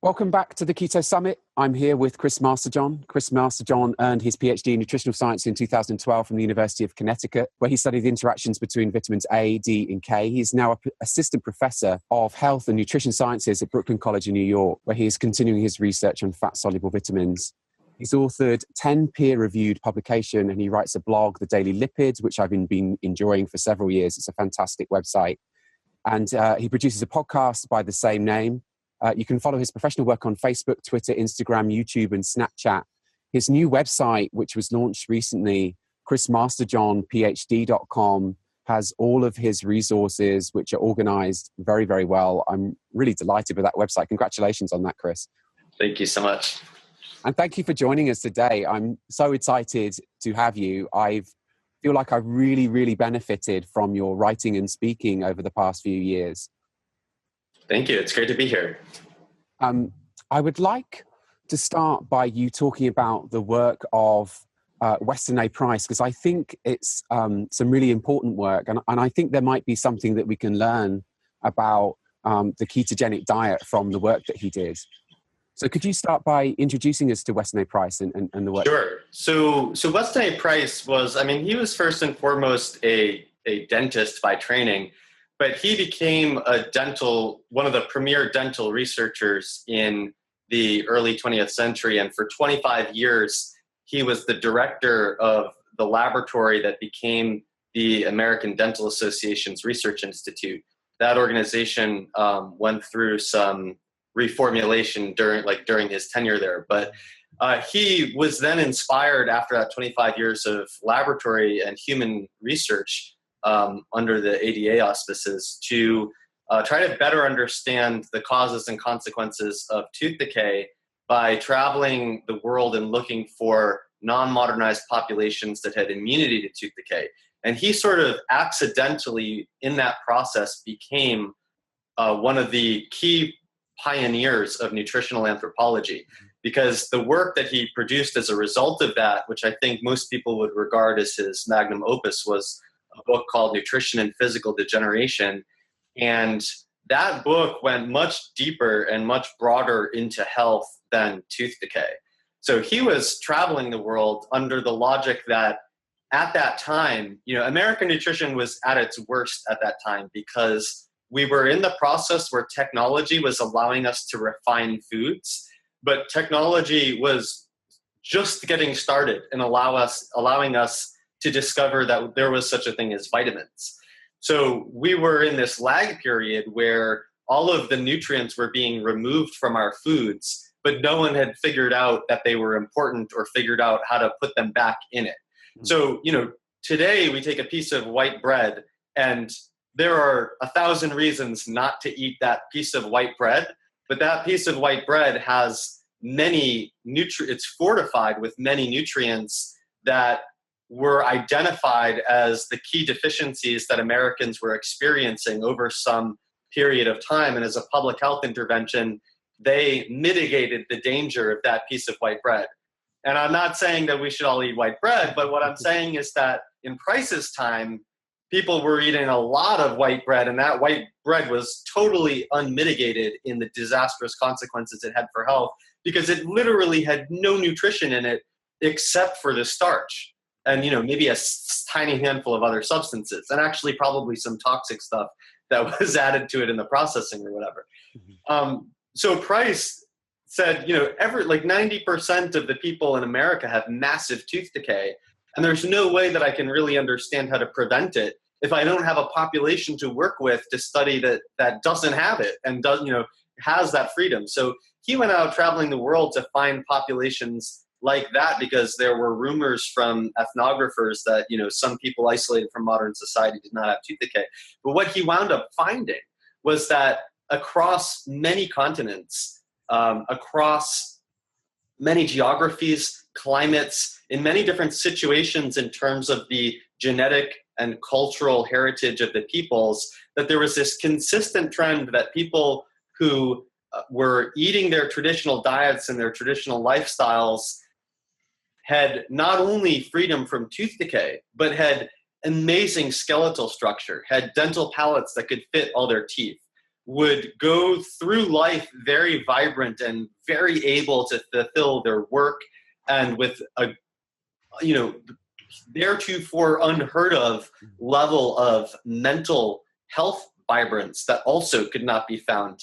Welcome back to the Keto Summit. I'm here with Chris Masterjohn. Chris Masterjohn earned his PhD in nutritional science in 2012 from the University of Connecticut, where he studied the interactions between vitamins A, D, and K. He's now an assistant professor of health and nutrition sciences at Brooklyn College in New York, where he is continuing his research on fat-soluble vitamins. He's authored 10 peer-reviewed publications, and he writes a blog, The Daily Lipids, which I've been enjoying for several years. It's a fantastic website. And he produces a podcast by the same name. You can follow his professional work on Facebook, Twitter, Instagram, YouTube, and Snapchat. His new website, which was launched recently, chrismasterjohnphd.com, has all of his resources, which are organized very, very well. I'm really delighted with that website. Congratulations on that, Chris. Thank you so much. And thank you for joining us today. I'm so excited to have you. I feel like I've really, really benefited from your writing and speaking over the past few years. Thank you. It's great to be here. I would like to start by you talking about the work of Weston A. Price, because I think it's some really important work. And I think there might be something that we can learn about the ketogenic diet from the work that he did. So could you start by introducing us to Weston A. Price and the work? Sure. So Weston A. Price was, he was first and foremost a dentist by training. But he became one of the premier dental researchers in the early 20th century. And for 25 years, he was the director of the laboratory that became the American Dental Association's Research Institute. That organization went through some reformulation during his tenure there. But he was then inspired after that 25 years of laboratory and human research under the ADA auspices to try to better understand the causes and consequences of tooth decay by traveling the world and looking for non-modernized populations that had immunity to tooth decay. And he sort of accidentally, in that process, became one of the key pioneers of nutritional anthropology, because the work that he produced as a result of that, which I think most people would regard as his magnum opus, was a book called Nutrition and Physical Degeneration. And that book went much deeper and much broader into health than tooth decay. So he was traveling the world under the logic that at that time, American nutrition was at its worst at that time, because we were in the process where technology was allowing us to refine foods, but technology was just getting started and allowing us to discover that there was such a thing as vitamins. So we were in this lag period where all of the nutrients were being removed from our foods, but no one had figured out that they were important or figured out how to put them back in it. So, today we take a piece of white bread, and there are 1,000 reasons not to eat that piece of white bread, but that piece of white bread has many it's fortified with many nutrients that were identified as the key deficiencies that Americans were experiencing over some period of time. And as a public health intervention, they mitigated the danger of that piece of white bread. And I'm not saying that we should all eat white bread, but what I'm saying is that in Price's time, people were eating a lot of white bread, and that white bread was totally unmitigated in the disastrous consequences it had for health, because it literally had no nutrition in it except for the starch. And, maybe a tiny handful of other substances, and actually probably some toxic stuff that was added to it in the processing or whatever. So Price said, 90% of the people in America have massive tooth decay, and there's no way that I can really understand how to prevent it if I don't have a population to work with to study that doesn't have it and has that freedom. So he went out traveling the world to find populations like that, because there were rumors from ethnographers that, some people isolated from modern society did not have tooth decay. But what he wound up finding was that across many continents, across many geographies, climates, in many different situations in terms of the genetic and cultural heritage of the peoples, that there was this consistent trend that people who were eating their traditional diets and their traditional lifestyles had not only freedom from tooth decay, but had amazing skeletal structure, had dental palates that could fit all their teeth, would go through life very vibrant and very able to fulfill their work, and with a, you know, theretofore unheard of level of mental health vibrance that also could not be found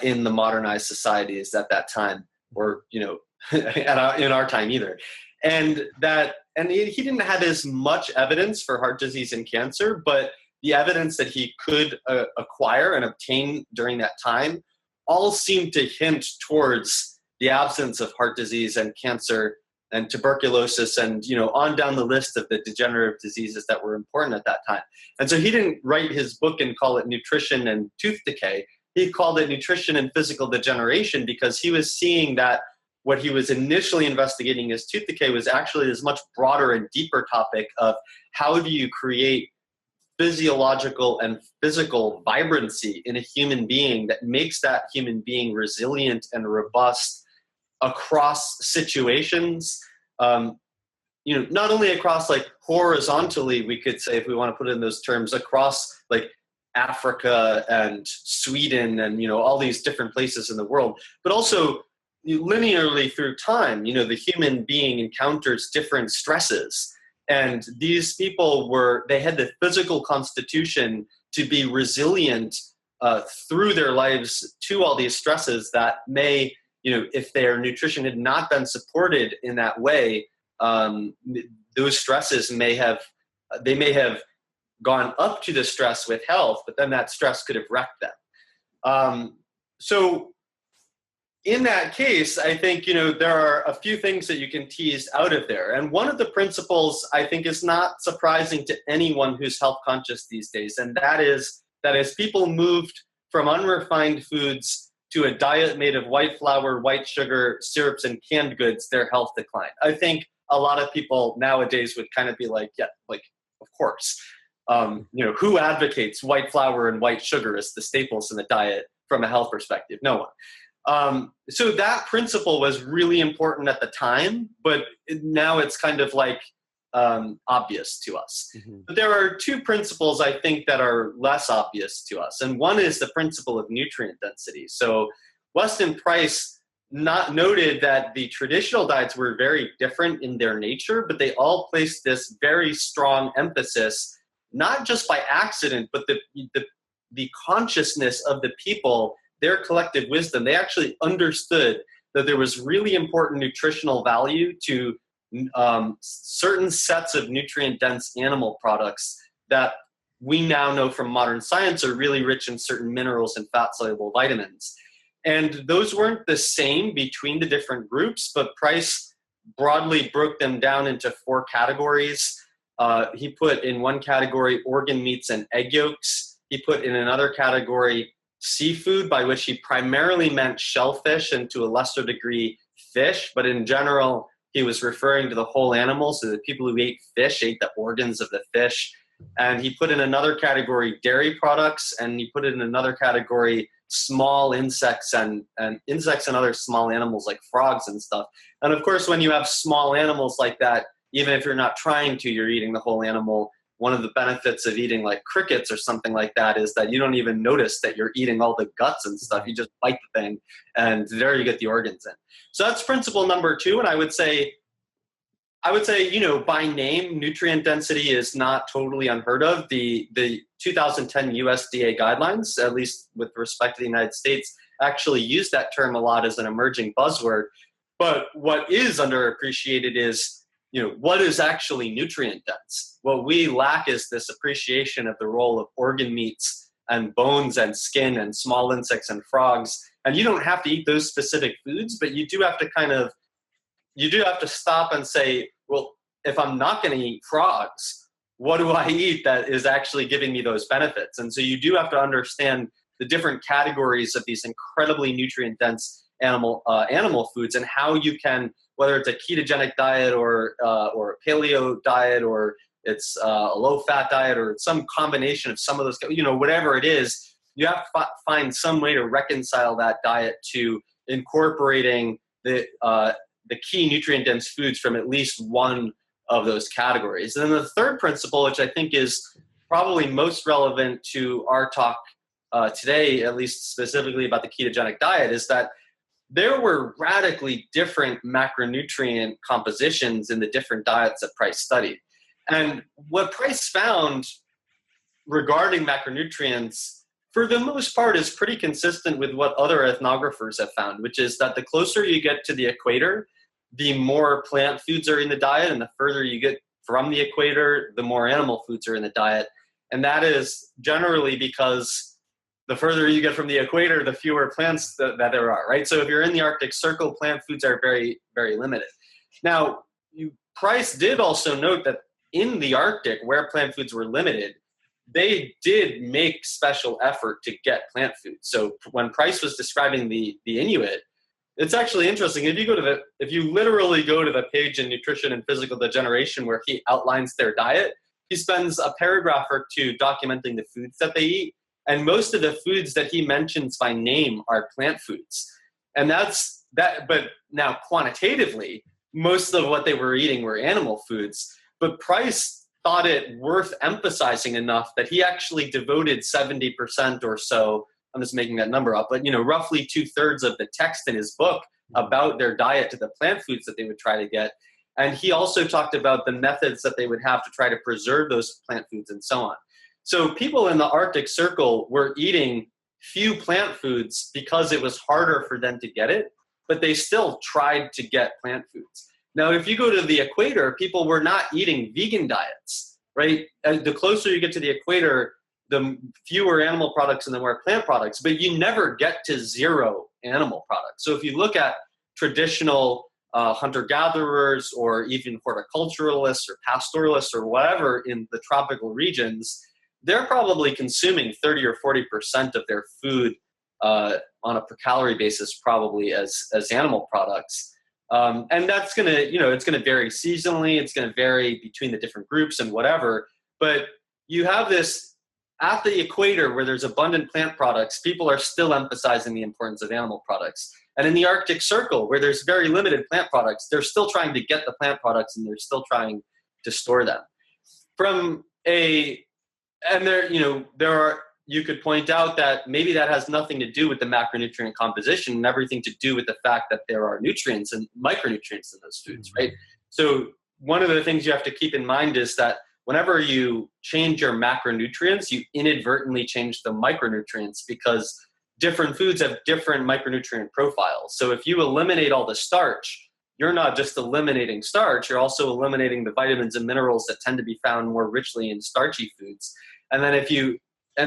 in the modernized societies at that time, or, you know, in our time either. And he didn't have as much evidence for heart disease and cancer, but the evidence that he could acquire and obtain during that time all seemed to hint towards the absence of heart disease and cancer and tuberculosis, and, you know, on down the list of the degenerative diseases that were important at that time. And so he didn't write his book and call it Nutrition and Tooth Decay. He called it Nutrition and Physical Degeneration, because he was seeing that what he was initially investigating as tooth decay was actually this much broader and deeper topic of how do you create physiological and physical vibrancy in a human being that makes that human being resilient and robust across situations, you know, not only across, like, horizontally, we could say, if we want to put it in those terms, across like Africa and Sweden and, you know, all these different places in the world, but also linearly through time. You know, the human being encounters different stresses, and these people they had the physical constitution to be resilient through their lives to all these stresses that may, you know, if their nutrition had not been supported in that way, those stresses may have gone up to the stress with health, but then that stress could have wrecked them. So in that case, I think, you know, there are a few things that you can tease out of there. And one of the principles, I think, is not surprising to anyone who's health conscious these days. And that is that as people moved from unrefined foods to a diet made of white flour, white sugar, syrups, and canned goods, their health declined. I think a lot of people nowadays would kind of be like, yeah, like, of course. You know, who advocates white flour and white sugar as the staples in the diet from a health perspective? No one. So that principle was really important at the time, but now it's kind of like obvious to us. Mm-hmm. But there are two principles, I think, that are less obvious to us. And one is the principle of nutrient density. So Weston Price noted that the traditional diets were very different in their nature, but they all placed this very strong emphasis, not just by accident, but the consciousness of the people, their collective wisdom. They actually understood that there was really important nutritional value to certain sets of nutrient-dense animal products that we now know from modern science are really rich in certain minerals and fat-soluble vitamins. And those weren't the same between the different groups, but Price broadly broke them down into 4 categories. He put in one category organ meats and egg yolks. He put in another category seafood, by which he primarily meant shellfish and to a lesser degree fish, but in general he was referring to the whole animal. So the people who ate fish ate the organs of the fish. And he put in another category dairy products, and he put in another category small insects and insects and other small animals like frogs and stuff. And of course, when you have small animals like that, even if you're not trying to, you're eating the whole animal. One of the benefits of eating like crickets or something like that is that you don't even notice that you're eating all the guts and stuff. You just bite the thing, and there you get the organs in. So that's principle number 2. And I would say, you know, by name, nutrient density is not totally unheard of. The 2010 USDA guidelines, at least with respect to the United States, actually use that term a lot as an emerging buzzword. But what is underappreciated is, you know, what is actually nutrient dense? What we lack is this appreciation of the role of organ meats and bones and skin and small insects and frogs. And you don't have to eat those specific foods, but you do have to stop and say, well, if I'm not going to eat frogs, what do I eat that is actually giving me those benefits? And so you do have to understand the different categories of these incredibly nutrient dense animal foods, and how you can, whether it's a ketogenic diet or a paleo diet, or it's a low-fat diet, or some combination of some of those, you know, whatever it is, you have to find some way to reconcile that diet to incorporating the key nutrient-dense foods from at least one of those categories. And then the third principle, which I think is probably most relevant to our talk today, at least specifically about the ketogenic diet, is that there were radically different macronutrient compositions in the different diets that Price studied. And what Price found regarding macronutrients, for the most part, is pretty consistent with what other ethnographers have found, which is that the closer you get to the equator, the more plant foods are in the diet, and the further you get from the equator, the more animal foods are in the diet. And that is generally because the further you get from the equator, the fewer plants that there are, right? So if you're in the Arctic Circle, plant foods are very, very limited. Now, Price did also note that in the Arctic, where plant foods were limited, they did make special effort to get plant foods. So when Price was describing the Inuit, it's actually interesting. If you literally go to the page in Nutrition and Physical Degeneration where he outlines their diet, he spends a paragraph or two documenting the foods that they eat. And most of the foods that he mentions by name are plant foods. And that's that. But now quantitatively, most of what they were eating were animal foods. But Price thought it worth emphasizing enough that he actually devoted 70% or so, I'm just making that number up, but roughly 2/3 of the text in his book about their diet to the plant foods that they would try to get. And he also talked about the methods that they would have to try to preserve those plant foods and so on. So people in the Arctic Circle were eating few plant foods because it was harder for them to get it, but they still tried to get plant foods. Now, if you go to the equator, people were not eating vegan diets, right? The closer you get to the equator, the fewer animal products and the more plant products, but you never get to zero animal products. So if you look at traditional hunter-gatherers or even horticulturalists or pastoralists or whatever in the tropical regions, they're probably consuming 30 or 40% of their food on a per calorie basis, probably as animal products. And that's going to, it's going to vary seasonally. It's going to vary between the different groups and whatever. But you have this at the equator where there's abundant plant products, people are still emphasizing the importance of animal products. And in the Arctic Circle, where there's very limited plant products, they're still trying to get the plant products and they're still trying to store them. You could point out that maybe that has nothing to do with the macronutrient composition and everything to do with the fact that there are nutrients and micronutrients in those foods, right? So one of the things you have to keep in mind is that whenever you change your macronutrients, you inadvertently change the micronutrients because different foods have different micronutrient profiles. So if you eliminate all the starch, you're not just eliminating starch, you're also eliminating the vitamins and minerals that tend to be found more richly in starchy foods. And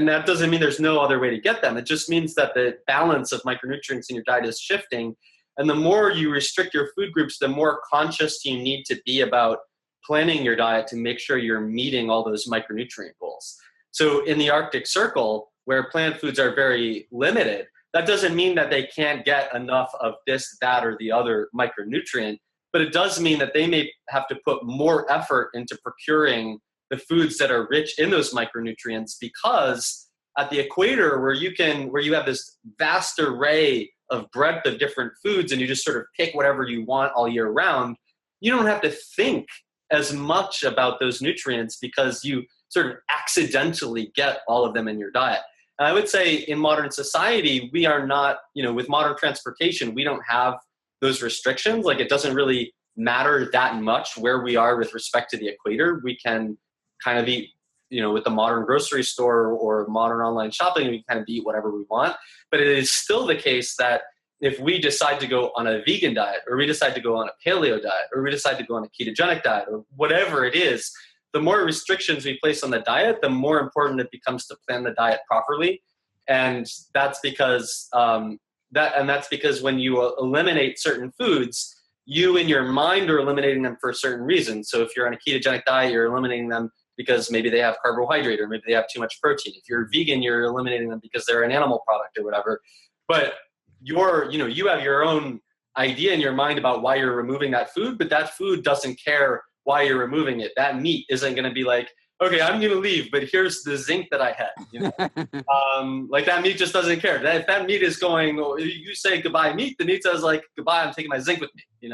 that doesn't mean there's no other way to get them. It just means that the balance of micronutrients in your diet is shifting. And the more you restrict your food groups, the more conscious you need to be about planning your diet to make sure you're meeting all those micronutrient goals. So in the Arctic Circle, where plant foods are very limited, that doesn't mean that they can't get enough of this, that, or the other micronutrient, but it does mean that they may have to put more effort into procuring the foods that are rich in those micronutrients, because at the equator where you have this vast array of breadth of different foods and you just sort of pick whatever you want all year round, you don't have to think as much about those nutrients because you sort of accidentally get all of them in your diet. And I would say in modern society, we are not, with modern transportation, we don't have those restrictions. Like it doesn't really matter that much where we are with respect to the equator. We can kind of eat, with the modern grocery store or modern online shopping, we kind of eat whatever we want. But it is still the case that if we decide to go on a vegan diet, or we decide to go on a paleo diet, or we decide to go on a ketogenic diet, or whatever it is, the more restrictions we place on the diet, the more important it becomes to plan the diet properly. And that's because when you eliminate certain foods, you in your mind are eliminating them for a certain reason. So if you're on a ketogenic diet, you're eliminating them because maybe they have carbohydrate or maybe they have too much protein. If you're vegan, you're eliminating them because they're an animal product or whatever. But you have your own idea in your mind about why you're removing that food, but that food doesn't care why you're removing it. That meat isn't going to be like, okay, I'm going to leave, but here's the zinc that I had. Like that meat just doesn't care. If that meat is going, you say goodbye meat, the meat says like, goodbye, I'm taking my zinc with me,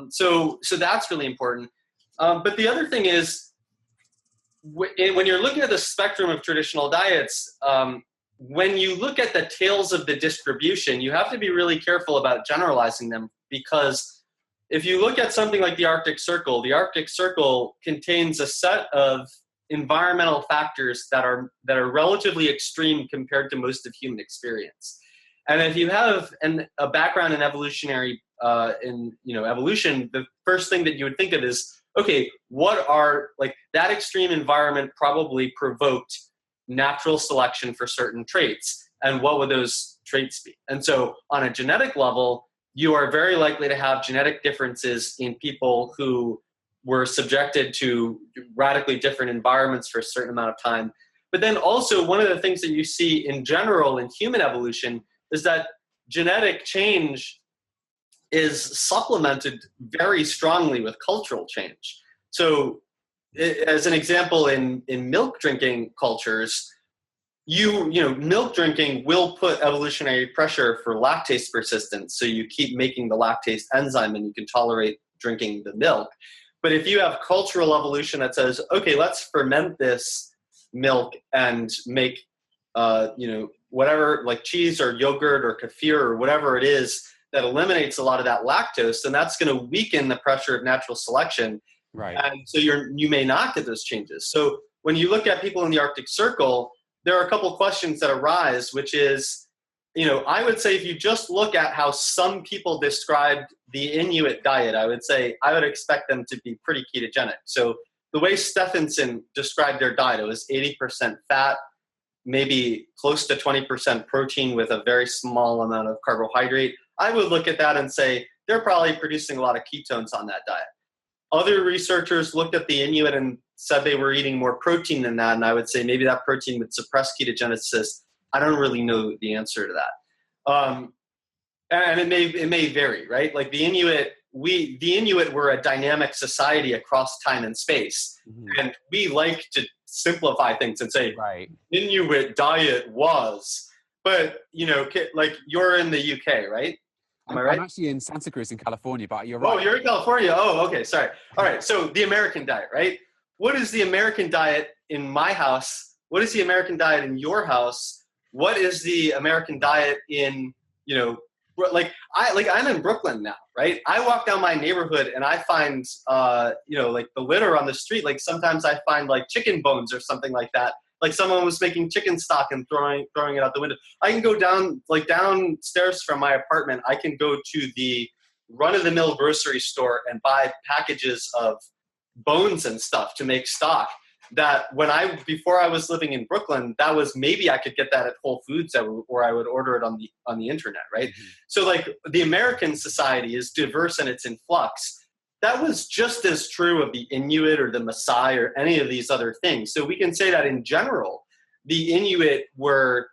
So that's really important. But the other thing is, when you're looking at the spectrum of traditional diets, when you look at the tails of the distribution, you have to be really careful about generalizing them, because if you look at something like the Arctic Circle contains a set of environmental factors that are relatively extreme compared to most of human experience. And if you have a background in evolutionary evolution, the first thing that you would think of is, okay, what are, like, that extreme environment probably provoked natural selection for certain traits, and what would those traits be? And so on a genetic level, you are very likely to have genetic differences in people who were subjected to radically different environments for a certain amount of time. But then also, one of the things that you see in general in human evolution is that genetic change is supplemented very strongly with cultural change. So as an example, in milk drinking cultures, milk drinking will put evolutionary pressure for lactase persistence. So you keep making the lactase enzyme and you can tolerate drinking the milk. But if you have cultural evolution that says, okay, let's ferment this milk and make, whatever, like cheese or yogurt or kefir or whatever it is that eliminates a lot of that lactose, then that's going to weaken the pressure of natural selection. Right. And so you may not get those changes. So when you look at people in the Arctic Circle, there are a couple of questions that arise, which is, I would say if you just look at how some people described the Inuit diet, I would expect them to be pretty ketogenic. So the way Stephenson described their diet, it was 80% fat, maybe close to 20% protein with a very small amount of carbohydrate. I would look at that and say they're probably producing a lot of ketones on that diet. Other researchers looked at the Inuit and said they were eating more protein than that, and I would say maybe that protein would suppress ketogenesis. I don't really know the answer to that. And it may vary, right? Like the Inuit were a dynamic society across time and space. Mm-hmm. And we like to simplify things and say, right, Inuit diet was, but like you're in the UK, right? Am I right? I'm actually in Santa Cruz in California, but you're right. Oh, you're in California. Oh, okay. Sorry. All right. So the American diet, right? What is the American diet in my house? What is the American diet in your house? What is the American diet in, I'm in Brooklyn now, right? I walk down my neighborhood and I find, like the litter on the street. Like sometimes I find like chicken bones or something like that. Like someone was making chicken stock and throwing it out the window. I can go downstairs from my apartment. I can go to the run-of-the-mill grocery store and buy packages of bones and stuff to make stock. That before I was living in Brooklyn, that was, maybe I could get that at Whole Foods or I would order it on the internet, right? Mm-hmm. So like the American society is diverse and it's in flux. That was just as true of the Inuit or the Maasai or any of these other things. So we can say that in general, the Inuit were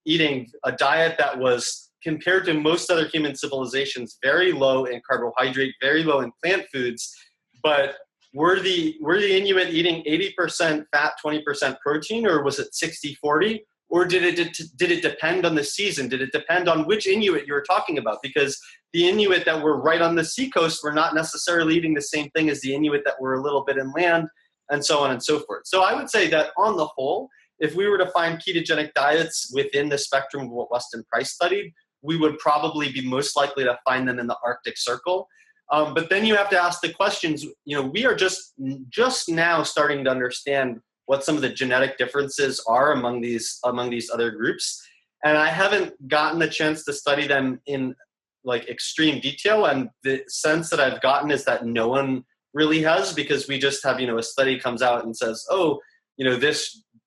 eating a diet that was, compared to most other human civilizations, very low in carbohydrate, very low in plant foods. But were the Inuit eating 80% fat, 20% protein, or was it 60-40? Or did it depend on the season? Did it depend on which Inuit you were talking about? Because the Inuit that were right on the seacoast were not necessarily eating the same thing as the Inuit that were a little bit inland, and so on and so forth. So I would say that on the whole, if we were to find ketogenic diets within the spectrum of what Weston Price studied, we would probably be most likely to find them in the Arctic Circle. But then you have to ask the questions, we are just now starting to understand what some of the genetic differences are among these other groups. And I haven't gotten the chance to study them in like extreme detail. And the sense that I've gotten is that no one really has, because we just have, a study comes out and says,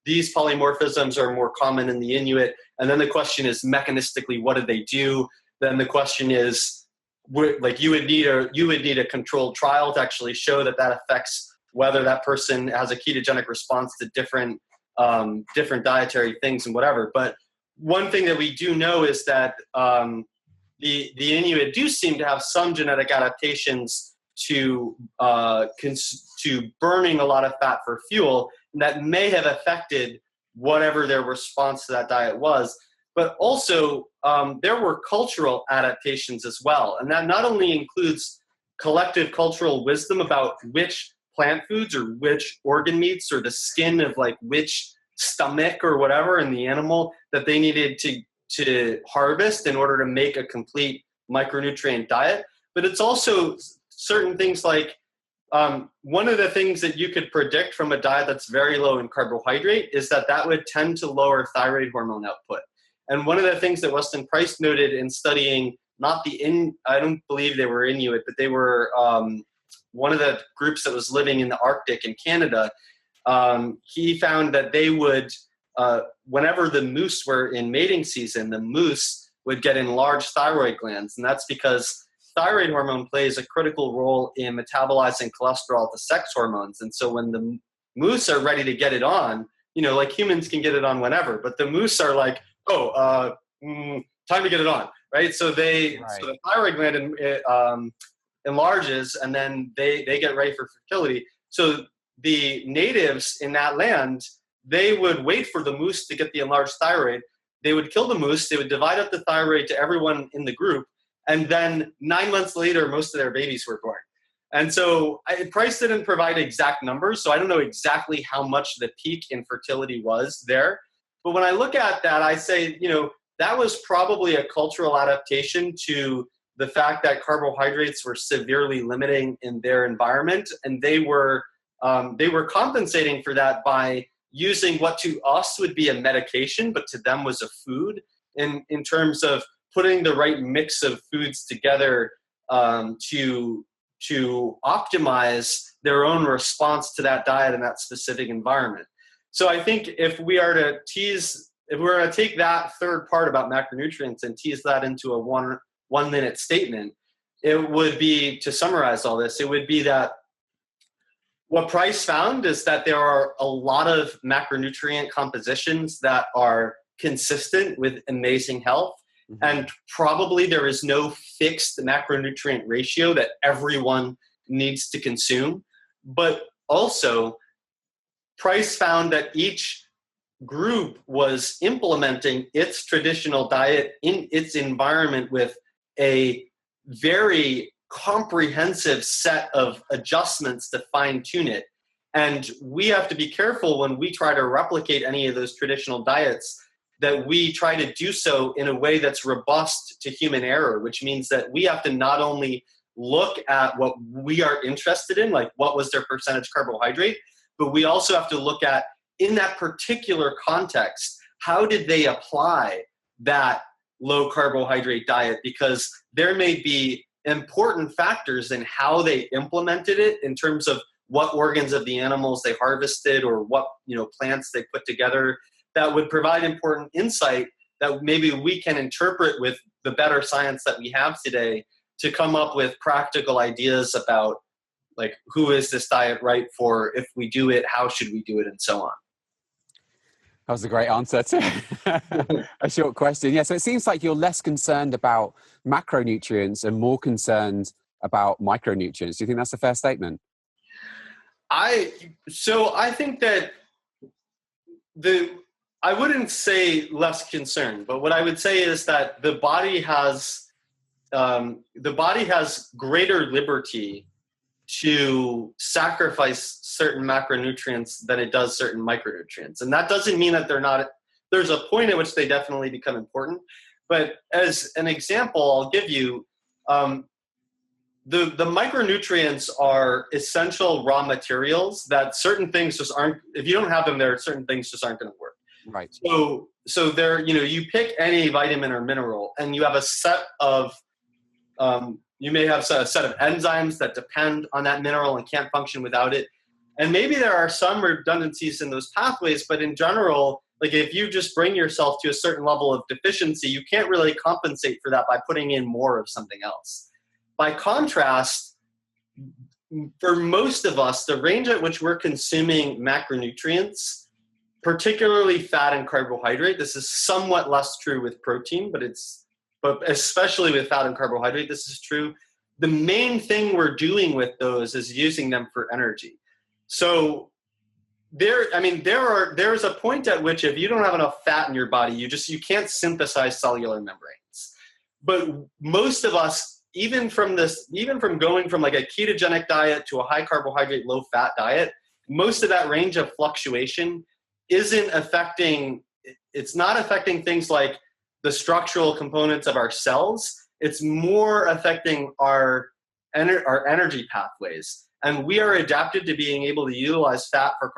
these polymorphisms are more common in the Inuit. And then the question is mechanistically, what did they do? Then the question is, like you would need a controlled trial to actually show that affects whether that person has a ketogenic response to different dietary things and whatever. But one thing that we do know is that the Inuit do seem to have some genetic adaptations to burning a lot of fat for fuel that may have affected whatever their response to that diet was. But also there were cultural adaptations as well. And that not only includes collective cultural wisdom about which plant foods or which organ meats or the skin of like which stomach or whatever in the animal that they needed to harvest in order to make a complete micronutrient diet. But it's also certain things like one of the things that you could predict from a diet that's very low in carbohydrate is that would tend to lower thyroid hormone output. And one of the things that Weston Price noted in studying, I don't believe they were Inuit, but they were one of the groups that was living in the Arctic in Canada. He found that they would, whenever the moose were in mating season, the moose would get enlarged thyroid glands. And that's because thyroid hormone plays a critical role in metabolizing cholesterol to sex hormones. And so when the moose are ready to get it on, like humans can get it on whenever, but the moose are like, time to get it on, right? So so the thyroid gland enlarges, and then they get ready for fertility. So the natives in that land, they would wait for the moose to get the enlarged thyroid. They would kill the moose. They would divide up the thyroid to everyone in the group. And then 9 months later, most of their babies were born. And so Price didn't provide exact numbers, so I don't know exactly how much the peak in fertility was there. But when I look at that, I say, that was probably a cultural adaptation to the fact that carbohydrates were severely limiting in their environment. And they were compensating for that by using what to us would be a medication, but to them was a food, in terms of putting the right mix of foods together to optimize their own response to that diet in that specific environment. So I think if we are to take that third part about macronutrients and tease that into a one minute statement, it would be, to summarize all this, it would be that what Price found is that there are a lot of macronutrient compositions that are consistent with amazing health. Mm-hmm. And probably there is no fixed macronutrient ratio that everyone needs to consume. But also, Price found that each group was implementing its traditional diet in its environment with a very comprehensive set of adjustments to fine-tune it. And we have to be careful when we try to replicate any of those traditional diets that we try to do so in a way that's robust to human error, which means that we have to not only look at what we are interested in, like what was their percentage carbohydrate, but we also have to look at, in that particular context, how did they apply that low carbohydrate diet? Because there may be important factors in how they implemented it in terms of what organs of the animals they harvested or what plants they put together that would provide important insight that maybe we can interpret with the better science that we have today to come up with practical ideas about, like, who is this diet right for? If we do it, how should we do it, and so on. That was a great answer to a short question. Yeah, so it seems like you're less concerned about macronutrients and more concerned about micronutrients. Do you think that's a fair statement? I think that I wouldn't say less concerned, but what I would say is that the body has greater liberty to sacrifice certain macronutrients than it does certain micronutrients. And that doesn't mean that there's a point at which they definitely become important. But as an example, I'll give you, the micronutrients are essential raw materials that certain things just aren't, if you don't have them there, certain things just aren't going to work. Right. So there, you pick any vitamin or mineral and you have a set of, you may have a set of enzymes that depend on that mineral and can't function without it. And maybe there are some redundancies in those pathways, but in general, like if you just bring yourself to a certain level of deficiency, you can't really compensate for that by putting in more of something else. By contrast, for most of us, the range at which we're consuming macronutrients, particularly fat and carbohydrate, this is somewhat less true with protein, but especially with fat and carbohydrate, this is true. The main thing we're doing with those is using them for energy. So there's a point at which if you don't have enough fat in your body, you can't synthesize cellular membranes. But most of us, even from going from like a ketogenic diet to a high carbohydrate, low fat diet, most of that range of fluctuation it's not affecting things like the structural components of our cells. It's more affecting our energy pathways. And we are adapted to being able to utilize fat for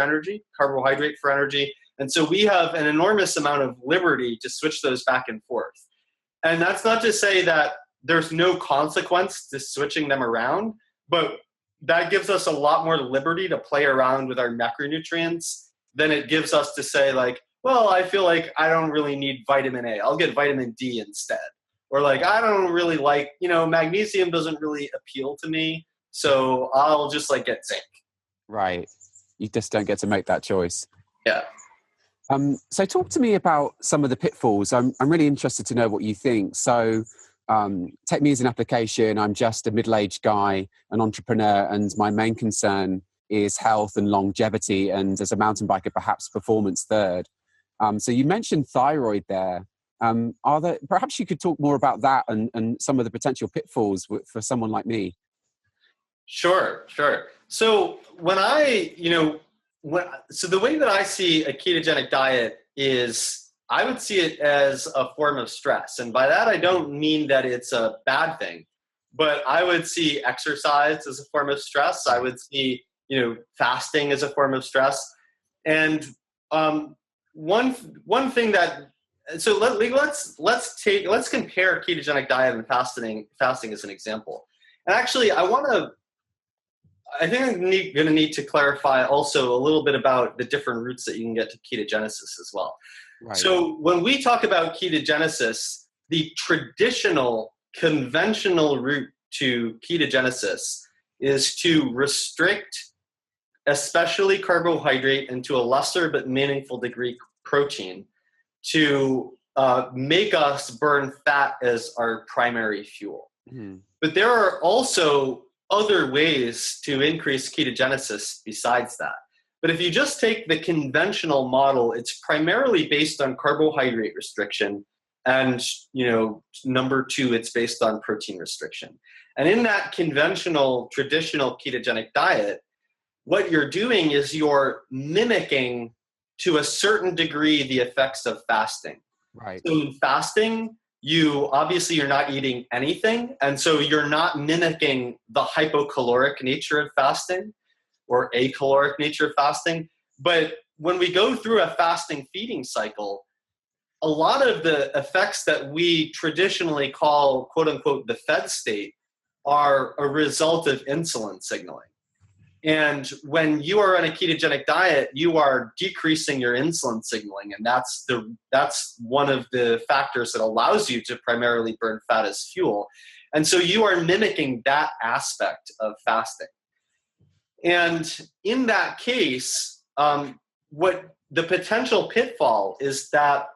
energy, carbohydrate for energy. And so we have an enormous amount of liberty to switch those back and forth. And that's not to say that there's no consequence to switching them around, but that gives us a lot more liberty to play around with our macronutrients than it gives us to say like, well, I feel like I don't really need vitamin A. I'll get vitamin D instead. Or like, I don't really like, magnesium doesn't really appeal to me, so I'll just like get zinc. Right. You just don't get to make that choice. Yeah. So talk to me about some of the pitfalls. I'm really interested to know what you think. So take me as an application. I'm just a middle-aged guy, an entrepreneur, and my main concern is health and longevity, and as a mountain biker, perhaps performance third. So you mentioned thyroid there. Perhaps you could talk more about that and some of the potential pitfalls for someone like me? Sure. So so the way that I see a ketogenic diet is I would see it as a form of stress. And by that, I don't mean that it's a bad thing, but I would see exercise as a form of stress. I would see, fasting as a form of stress. And one thing that, so let's compare ketogenic diet and fasting as an example. And actually, I think I'm going to need to clarify also a little bit about the different routes that you can get to ketogenesis as well. Right. So when we talk about ketogenesis, the traditional, conventional route to ketogenesis is to restrict especially carbohydrate and to a lesser but meaningful degree protein to make us burn fat as our primary fuel. Mm-hmm. But there are also other ways to increase ketogenesis besides that. But if you just take the conventional model, it's primarily based on carbohydrate restriction. And, number two, it's based on protein restriction. And in that conventional, traditional ketogenic diet, what you're doing is you're mimicking to a certain degree the effects of fasting. Right. So in fasting, you're not eating anything. And so you're not mimicking the hypocaloric nature of fasting or acaloric nature of fasting. But when we go through a fasting feeding cycle, a lot of the effects that we traditionally call, quote unquote, the fed state are a result of insulin signaling. And when you are on a ketogenic diet, you are decreasing your insulin signaling. And that's one of the factors that allows you to primarily burn fat as fuel. And so you are mimicking that aspect of fasting. And in that case, what the potential pitfall is that,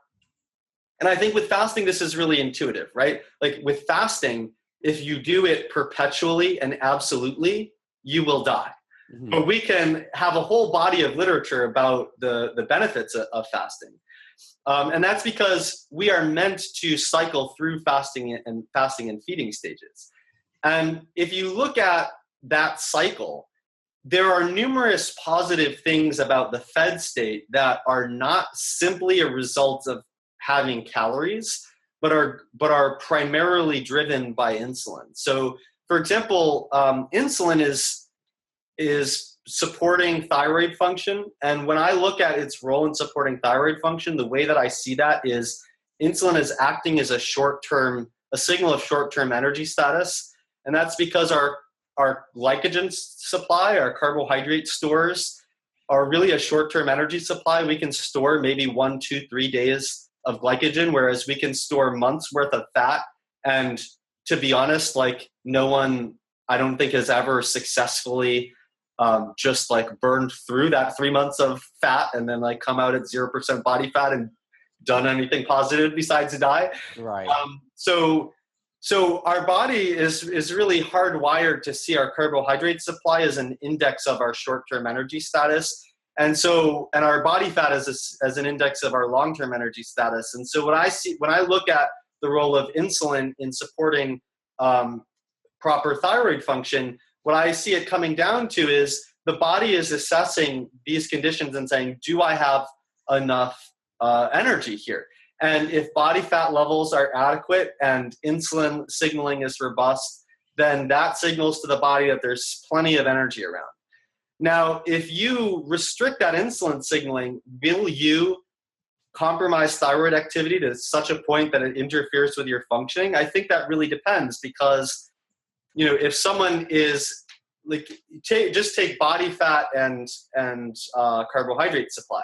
and I think with fasting, this is really intuitive, right? Like with fasting, if you do it perpetually and absolutely, you will die. Mm-hmm. But we can have a whole body of literature about the benefits of fasting. And that's because we are meant to cycle through fasting and feeding stages. And if you look at that cycle, there are numerous positive things about the fed state that are not simply a result of having calories, but are primarily driven by insulin. So, for example, insulin is supporting thyroid function. And when I look at its role in supporting thyroid function, the way that I see that is insulin is acting as a signal of short-term energy status. And that's because our glycogen supply, our carbohydrate stores, are really a short-term energy supply. We can store maybe 1, 2, 3 days of glycogen, whereas we can store months worth of fat. And to be honest, like no one, I don't think, has ever successfully just like burned through that 3 months of fat and then like come out at 0% body fat and done anything positive besides die. Right. So our body is really hardwired to see our carbohydrate supply as an index of our short-term energy status. And our body fat as an index of our long-term energy status. And so when I look at the role of insulin in supporting proper thyroid function, what I see it coming down to is the body is assessing these conditions and saying, do I have enough energy here? And if body fat levels are adequate and insulin signaling is robust, then that signals to the body that there's plenty of energy around. Now, if you restrict that insulin signaling, will you compromise thyroid activity to such a point that it interferes with your functioning? I think that really depends, because, if someone is like, just take body fat and carbohydrate supply.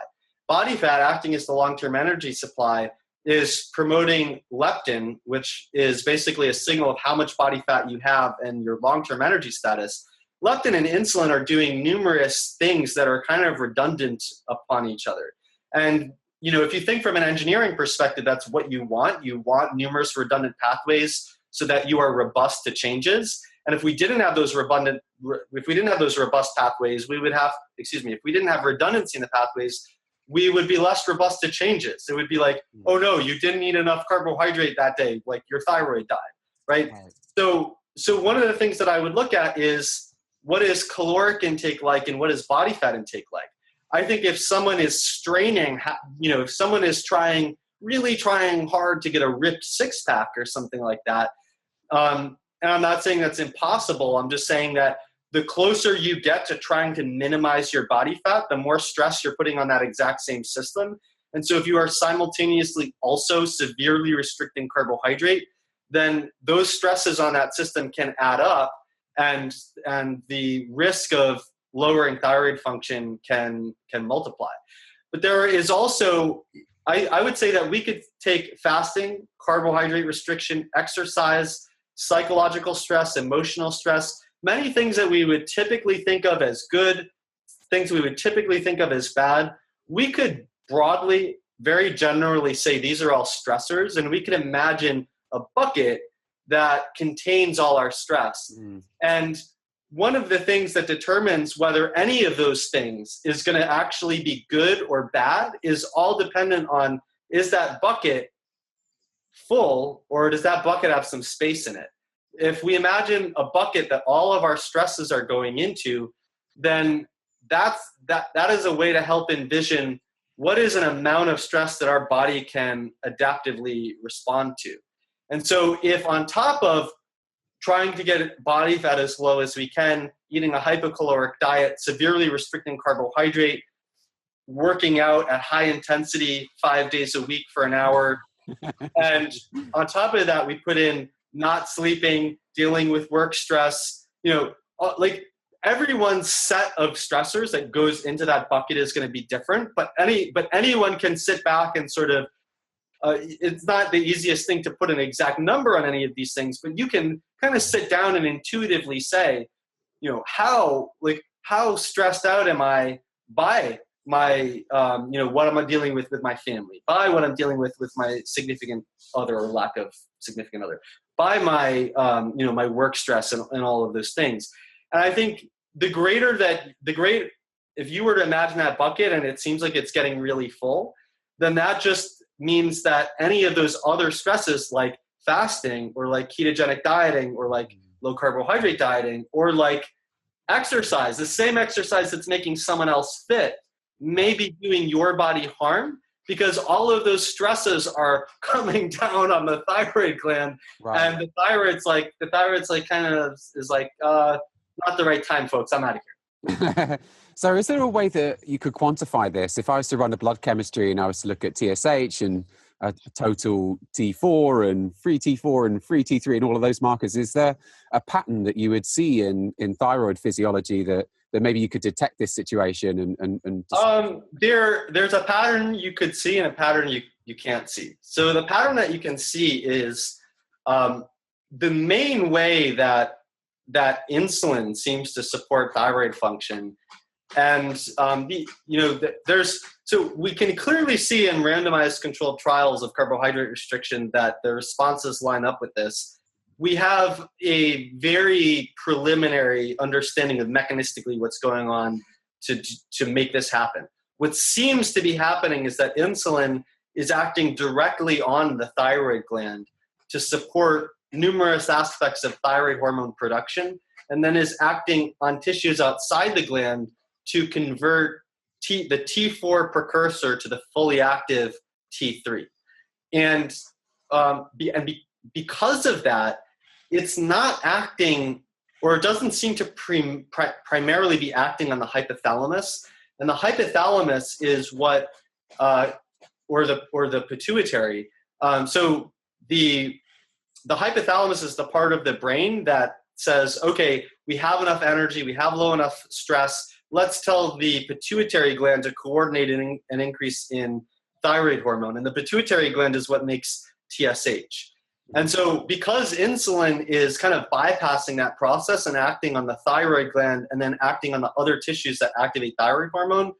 Body fat, acting as the long-term energy supply, is promoting leptin, which is basically a signal of how much body fat you have and your long-term energy status. Leptin and insulin are doing numerous things that are kind of redundant upon each other. And, if you think from an engineering perspective, that's what you want. You want numerous redundant pathways so that you are robust to changes. And if we didn't have those robust pathways, if we didn't have redundancy in the pathways, we would be less robust to changes. It would be like, oh no, you didn't eat enough carbohydrate that day, like your thyroid died, right? So one of the things that I would look at is, what is caloric intake like and what is body fat intake like? I think if someone is straining, if someone is really trying hard to get a ripped six-pack or something like that, and I'm not saying that's impossible, I'm just saying that the closer you get to trying to minimize your body fat, the more stress you're putting on that exact same system. And so if you are simultaneously also severely restricting carbohydrate, then those stresses on that system can add up, and the risk of lowering thyroid function can multiply. But there is also, I would say that we could take fasting, carbohydrate restriction, exercise, psychological stress, emotional stress, many things that we would typically think of as good, things we would typically think of as bad. We could broadly, very generally say these are all stressors, and we could imagine a bucket that contains all our stress. And one of the things that determines whether any of those things is going to actually be good or bad is all dependent on, is that bucket full, or does that bucket have some space in it? If we imagine a bucket that all of our stresses are going into, then that is a way to help envision what is an amount of stress that our body can adaptively respond to. And so if on top of trying to get body fat as low as we can, eating a hypocaloric diet, severely restricting carbohydrate, working out at high intensity 5 days a week for an hour, and on top of that, we put in not sleeping, dealing with work stress, like everyone's set of stressors that goes into that bucket is going to be different, but anyone can sit back and sort of, it's not the easiest thing to put an exact number on any of these things, but you can kind of sit down and intuitively say, how stressed out am I by my, what am I dealing with my family, by what I'm dealing with my significant other or lack of significant other, by my, my work stress and all of those things. And I think if you were to imagine that bucket and it seems like it's getting really full, then that just means that any of those other stresses like fasting or like ketogenic dieting or like low carbohydrate dieting or like exercise, the same exercise that's making someone else fit, may be doing your body harm, because all of those stresses are coming down on the thyroid gland. Right. And the thyroid's like kind of is like, not the right time, folks. I'm out of here. So is there a way that you could quantify this? If I was to run a blood chemistry and I was to look at TSH and a total T4 and free T4 and free T3 and all of those markers, is there a pattern that you would see in thyroid physiology that maybe you could detect this situation and there's a pattern you could see and a pattern you can't see. So the pattern that you can see is the main way that insulin seems to support thyroid function. And so we can clearly see in randomized controlled trials of carbohydrate restriction that the responses line up with this. We have a very preliminary understanding of mechanistically what's going on to make this happen. What seems to be happening is that insulin is acting directly on the thyroid gland to support numerous aspects of thyroid hormone production. and then is acting on tissues outside the gland to convert the T4 precursor to the fully active T3. And because of that, it's not acting, or it doesn't seem to primarily be acting on the hypothalamus. And the hypothalamus is what, or the pituitary. So the hypothalamus is the part of the brain that says, okay, we have enough energy, we have low enough stress. Let's tell the pituitary gland to coordinate an increase in thyroid hormone. And the pituitary gland is what makes TSH. And so because insulin is kind of bypassing that process and acting on the thyroid gland and then acting on the other tissues that activate thyroid hormone,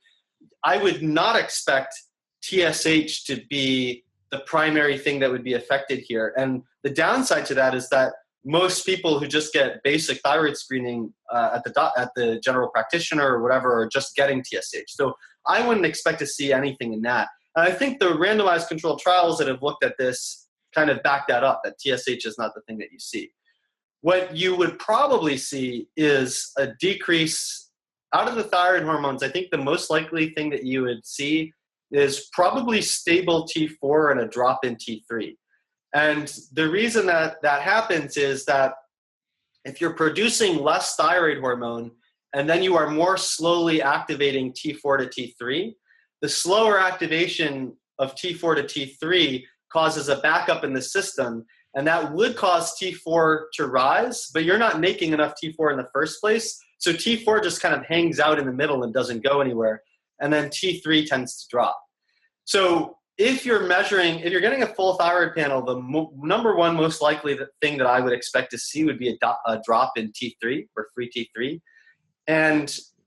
I would not expect TSH to be the primary thing that would be affected here. And the downside to that is that most people who just get basic thyroid screening at the general practitioner or whatever are just getting TSH. So I wouldn't expect to see anything in that. And I think the randomized controlled trials that have looked at this kind of back that up, that TSH is not the thing that you see. What you would probably see is a decrease out of the thyroid hormones. I think the most likely thing that you would see is probably stable T4 and a drop in T3. And the reason that happens is that if you're producing less thyroid hormone and then you are more slowly activating T4 to T3, the slower activation of T4 to T3 causes a backup in the system, and that would cause T4 to rise, but you're not making enough T4 in the first place. So T4 just kind of hangs out in the middle and doesn't go anywhere, and then T3 tends to drop. So if you're getting a full thyroid panel, the number one most likely thing that I would expect to see would be a drop in T3 or free T3.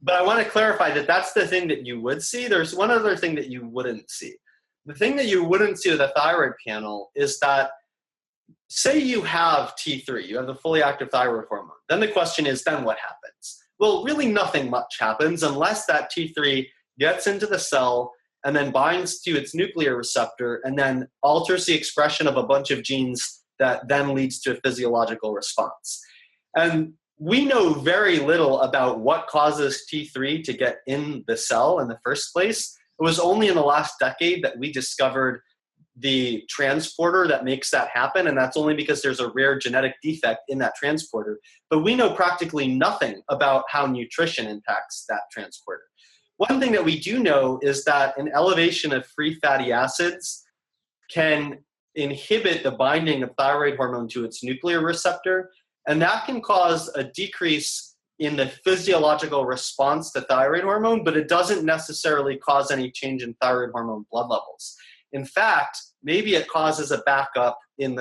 But I want to clarify that that's the thing that you would see. There's one other thing that you wouldn't see. The thing that you wouldn't see with a thyroid panel is that, say you have T3, you have the fully active thyroid hormone. Then the question is, then what happens? Well, really nothing much happens unless that T3 gets into the cell and then binds to its nuclear receptor and then alters the expression of a bunch of genes that then leads to a physiological response. And we know very little about what causes T3 to get in the cell in the first place. It was only in the last decade that we discovered the transporter that makes that happen, and that's only because there's a rare genetic defect in that transporter. But we know practically nothing about how nutrition impacts that transporter. One thing that we do know is that an elevation of free fatty acids can inhibit the binding of thyroid hormone to its nuclear receptor, and that can cause a decrease in the physiological response to thyroid hormone, but it doesn't necessarily cause any change in thyroid hormone blood levels. In fact, maybe it causes a backup if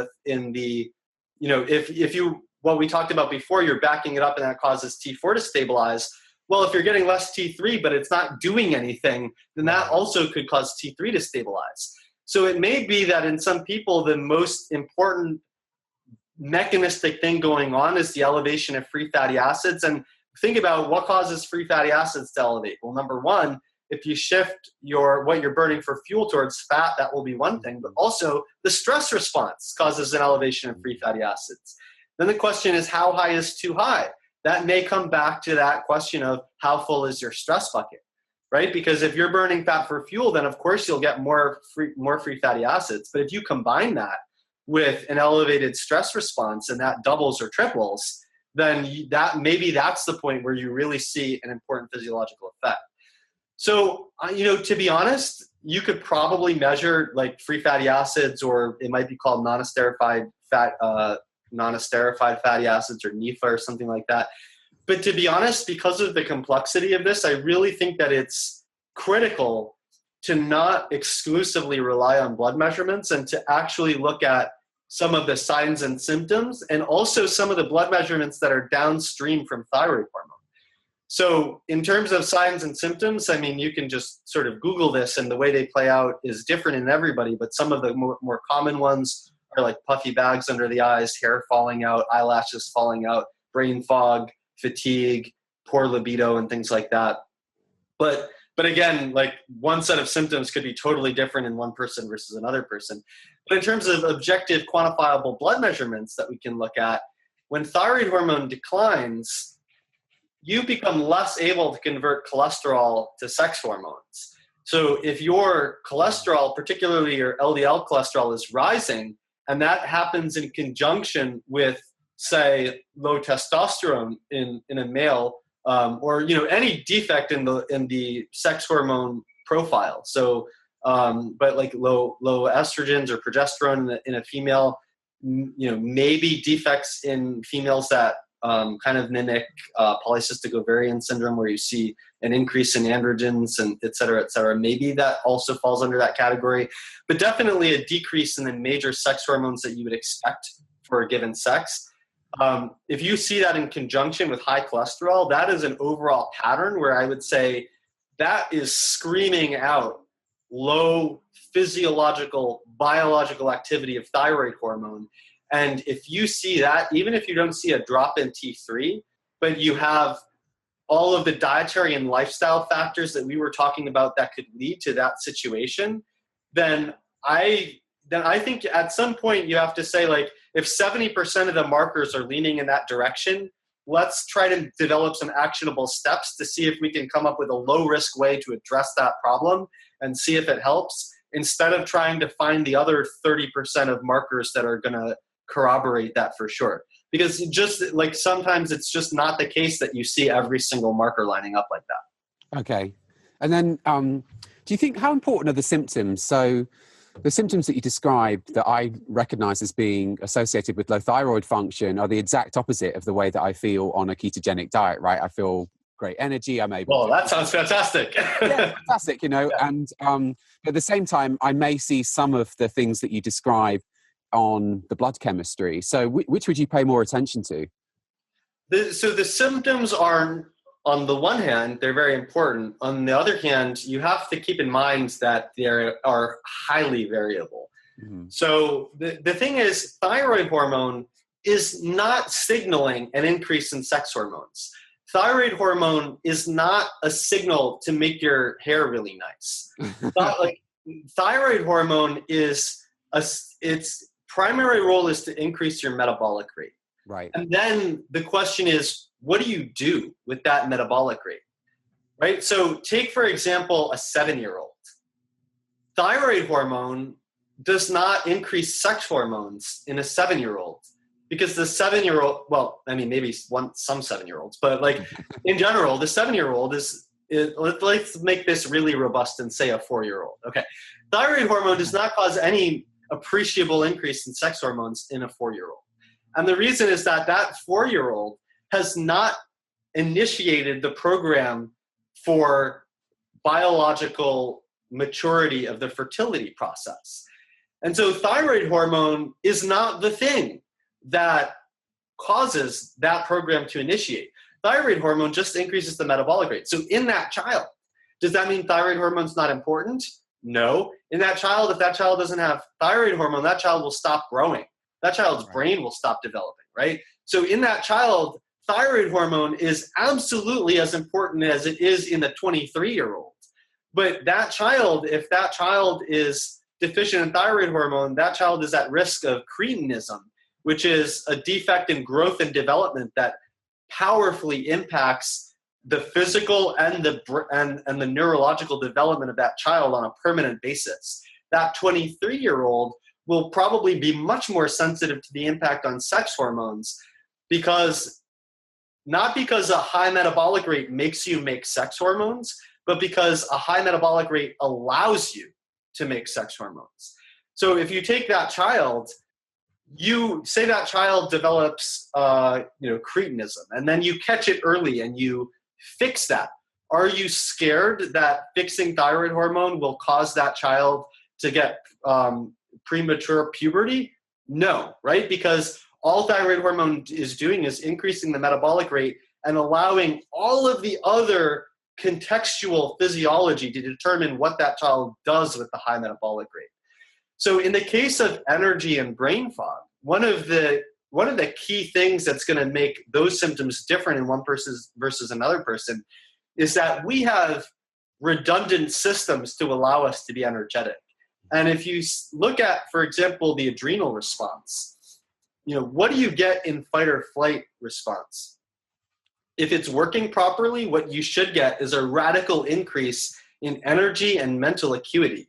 what we talked about before, you're backing it up and that causes T4 to stabilize. Well, if you're getting less T3, but it's not doing anything, then that also could cause T3 to stabilize. So it may be that in some people, the most important mechanistic thing going on is the elevation of free fatty acids. And think about what causes free fatty acids to elevate. Well, number one, if you shift what you're burning for fuel towards fat, that will be one thing, but also the stress response causes an elevation of free fatty acids. Then the question is, how high is too high? That may come back to that question of how full is your stress bucket, right? Because if you're burning fat for fuel, then of course you'll get more free fatty acids. But if you combine that with an elevated stress response and that doubles or triples, then that's the point where you really see an important physiological effect. So, to be honest, you could probably measure like free fatty acids, or it might be called non-esterified fatty acids, or NEFA or something like that. But to be honest, because of the complexity of this, I really think that it's critical to not exclusively rely on blood measurements and to actually look at some of the signs and symptoms and also some of the blood measurements that are downstream from thyroid hormone. So in terms of signs and symptoms, I mean, you can just sort of Google this, and the way they play out is different in everybody, but some of the more common ones are like puffy bags under the eyes, hair falling out, eyelashes falling out, brain fog, fatigue, poor libido, and things like that. But again, like one set of symptoms could be totally different in one person versus another person. But in terms of objective quantifiable blood measurements that we can look at, when thyroid hormone declines, you become less able to convert cholesterol to sex hormones. So if your cholesterol, particularly your LDL cholesterol, is rising, and that happens in conjunction with, say, low testosterone in a male, or any defect in the sex hormone profile. So, but like low estrogens or progesterone in a female, maybe defects in females that kind of mimic polycystic ovarian syndrome, where you see an increase in androgens and et cetera, et cetera. Maybe that also falls under that category, but definitely a decrease in the major sex hormones that you would expect for a given sex. If you see that in conjunction with high cholesterol, that is an overall pattern where I would say that is screaming out low physiological, biological activity of thyroid hormone. And if you see that, even if you don't see a drop in T3, but you have all of the dietary and lifestyle factors that we were talking about that could lead to that situation, then I think at some point you have to say, like, if 70% of the markers are leaning in that direction, let's try to develop some actionable steps to see if we can come up with a low-risk way to address that problem and see if it helps, instead of trying to find the other 30% of markers that are going to corroborate that for sure. Because just like sometimes it's just not the case that you see every single marker lining up like that. Okay. And then do you think, how important are the symptoms? So the symptoms that you described that I recognize as being associated with low thyroid function are the exact opposite of the way that I feel on a ketogenic diet, right? I feel great energy. I'm able Well, that sounds fantastic. Yeah, fantastic, Yeah. And at the same time, I may see some of the things that you describe on the blood chemistry. So which would you pay more attention to? So the symptoms are, on the one hand, they're very important. On the other hand, you have to keep in mind that they are highly variable. Mm-hmm. So the thing is, thyroid hormone is not signaling an increase in sex hormones. Thyroid hormone is not a signal to make your hair really nice. Thyroid hormone is its primary role is to increase your metabolic rate. Right. And then the question is, what do you do with that metabolic rate? Right? So take, for example, a 7-year-old. Thyroid hormone does not increase sex hormones in a 7-year-old, because the 7-year-old, well, I mean, maybe some 7-year-olds, but like in general, the 7-year-old let's make this really robust and say a 4-year-old. Okay. Thyroid hormone does not cause any appreciable increase in sex hormones in a 4-year-old. And the reason is that 4-year-old has not initiated the program for biological maturity of the fertility process. And so thyroid hormone is not the thing that causes that program to initiate. Thyroid hormone just increases the metabolic rate. So in that child, does that mean thyroid hormone is not important? No. In that child, if that child doesn't have thyroid hormone, that child will stop growing. That child's brain will stop developing, right? So in that child, thyroid hormone is absolutely as important as it is in the 23-year-old. But that child, if that child is deficient in thyroid hormone, that child is at risk of cretinism, which is a defect in growth and development that powerfully impacts the physical and the neurological development of that child on a permanent basis. That 23-year-old will probably be much more sensitive to the impact on sex hormones, not because a high metabolic rate makes you make sex hormones, but because a high metabolic rate allows you to make sex hormones. So if you take that child, you say that child develops cretinism, and then you catch it early and you fix that. Are you scared that fixing thyroid hormone will cause that child to get premature puberty? No, right? Because all thyroid hormone is doing is increasing the metabolic rate and allowing all of the other contextual physiology to determine what that child does with the high metabolic rate. So in the case of energy and brain fog, one of the key things that's going to make those symptoms different in one person versus another person is that we have redundant systems to allow us to be energetic. And if you look at, for example, the adrenal response, what do you get in fight or flight response? If it's working properly, what you should get is a radical increase in energy and mental acuity.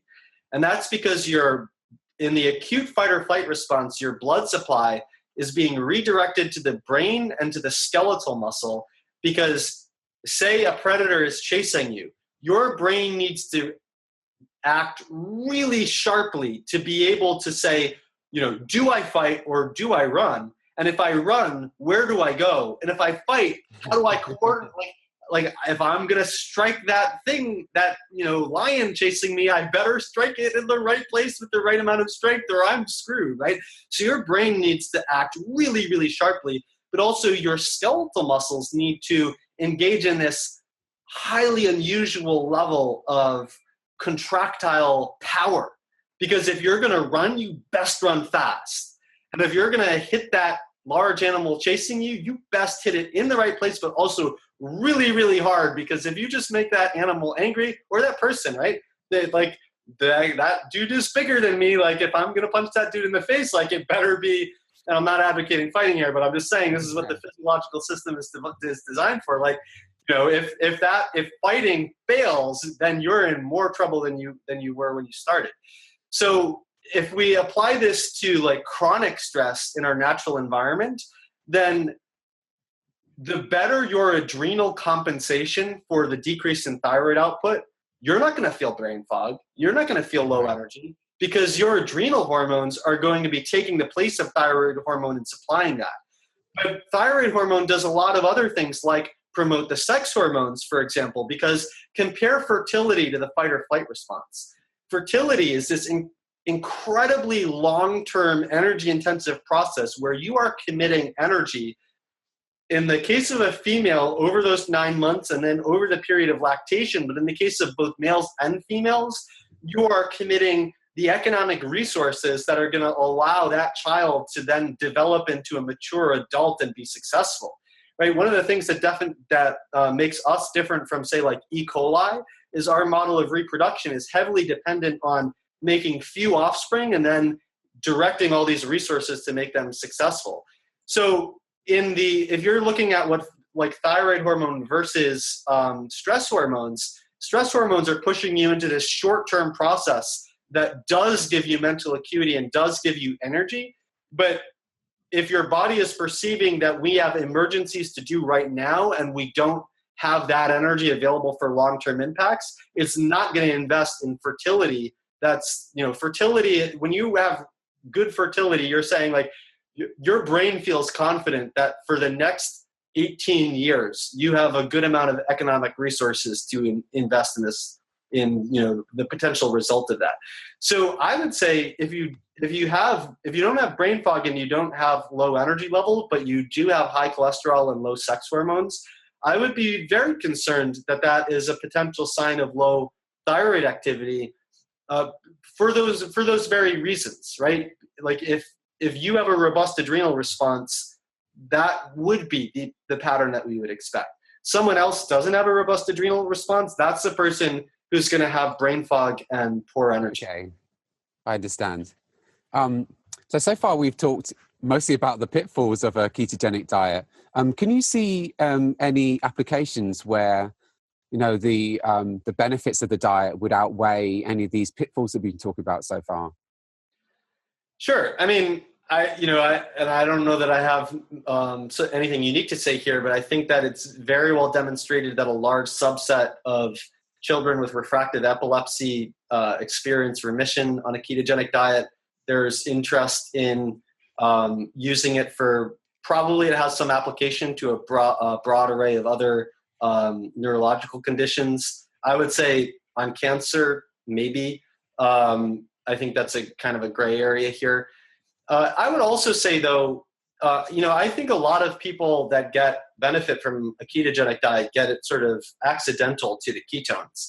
And that's because in the acute fight or flight response, your blood supply is being redirected to the brain and to the skeletal muscle, because say a predator is chasing you, your brain needs to act really sharply to be able to say, do I fight or do I run? And if I run, where do I go? And if I fight, how do I coordinate? Like if I'm going to strike that thing, that, lion chasing me, I better strike it in the right place with the right amount of strength or I'm screwed, right? So your brain needs to act really, really sharply, but also your skeletal muscles need to engage in this highly unusual level of contractile power. Because if you're going to run, you best run fast. And if you're going to hit that large animal chasing you, you best hit it in the right place, but also really, really hard. Because if you just make that animal angry, or that person, right? That dude is bigger than me. Like if I'm going to punch that dude in the face, like it better be, and I'm not advocating fighting here, but I'm just saying this is what the physiological system is designed for. Like, if fighting fails, then you're in more trouble than you were when you started. So if we apply this to like chronic stress in our natural environment, then the better your adrenal compensation for the decrease in thyroid output, you're not going to feel brain fog. You're not going to feel low energy, because your adrenal hormones are going to be taking the place of thyroid hormone and supplying that. But thyroid hormone does a lot of other things, like promote the sex hormones, for example, because compare fertility to the fight or flight response. Fertility is this incredibly long-term energy-intensive process where you are committing energy, in the case of a female, over those 9 months and then over the period of lactation. But in the case of both males and females, you are committing the economic resources that are going to allow that child to then develop into a mature adult and be successful. Right? One of the things that makes us different from, say, like E. coli is our model of reproduction is heavily dependent on making few offspring and then directing all these resources to make them successful. So if you're looking at what like thyroid hormone versus stress hormones are pushing you into this short-term process that does give you mental acuity and does give you energy. But if your body is perceiving that we have emergencies to do right now and we don't have that energy available for long-term impacts, it's not going to invest in fertility. That's, fertility, when you have good fertility, you're saying like your brain feels confident that for the next 18 years, you have a good amount of economic resources to invest in this, the potential result of that. So I would say if you don't have brain fog and you don't have low energy level, but you do have high cholesterol and low sex hormones, I would be very concerned that is a potential sign of low thyroid activity for those very reasons, right? Like if you have a robust adrenal response, that would be the pattern that we would expect. Someone else doesn't have a robust adrenal response, that's the person who's going to have brain fog and poor energy. Okay, I understand. So far we've talked mostly about the pitfalls of a ketogenic diet. Can you see any applications where the benefits of the diet would outweigh any of these pitfalls that we've been talking about so far? Sure. I mean, I don't know that I have anything unique to say here, but I think that it's very well demonstrated that a large subset of children with refractive epilepsy experience remission on a ketogenic diet. There's interest in using it for, probably it has some application to a broad array of other neurological conditions. I would say on cancer, maybe. I think that's a kind of a gray area here. I would also say, though, I think a lot of people that get benefit from a ketogenic diet get it sort of accidental to the ketones.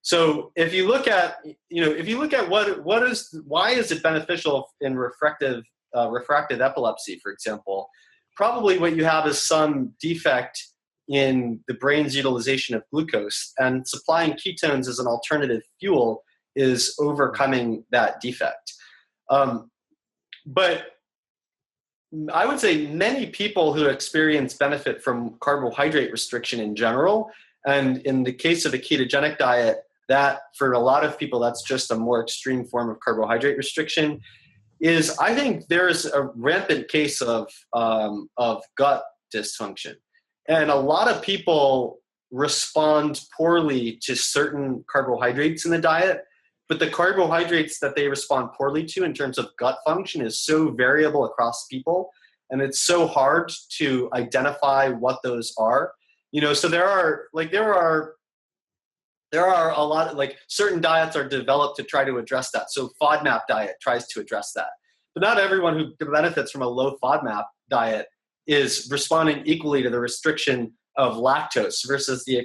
So if you look at, why is it beneficial in refractive epilepsy, for example? Probably what you have is some defect in the brain's utilization of glucose, and supplying ketones as an alternative fuel is overcoming that defect. But I would say many people who experience benefit from carbohydrate restriction in general, and in the case of a ketogenic diet, that for a lot of people, that's just a more extreme form of carbohydrate restriction, is I think there's a rampant case of gut dysfunction. And a lot of people respond poorly to certain carbohydrates in the diet, but the carbohydrates that they respond poorly to in terms of gut function is so variable across people, and it's so hard to identify what those are. So there are a lot of, like, certain diets are developed to try to address that. So FODMAP diet tries to address that. But not everyone who benefits from a low FODMAP diet is responding equally to the restriction of lactose versus the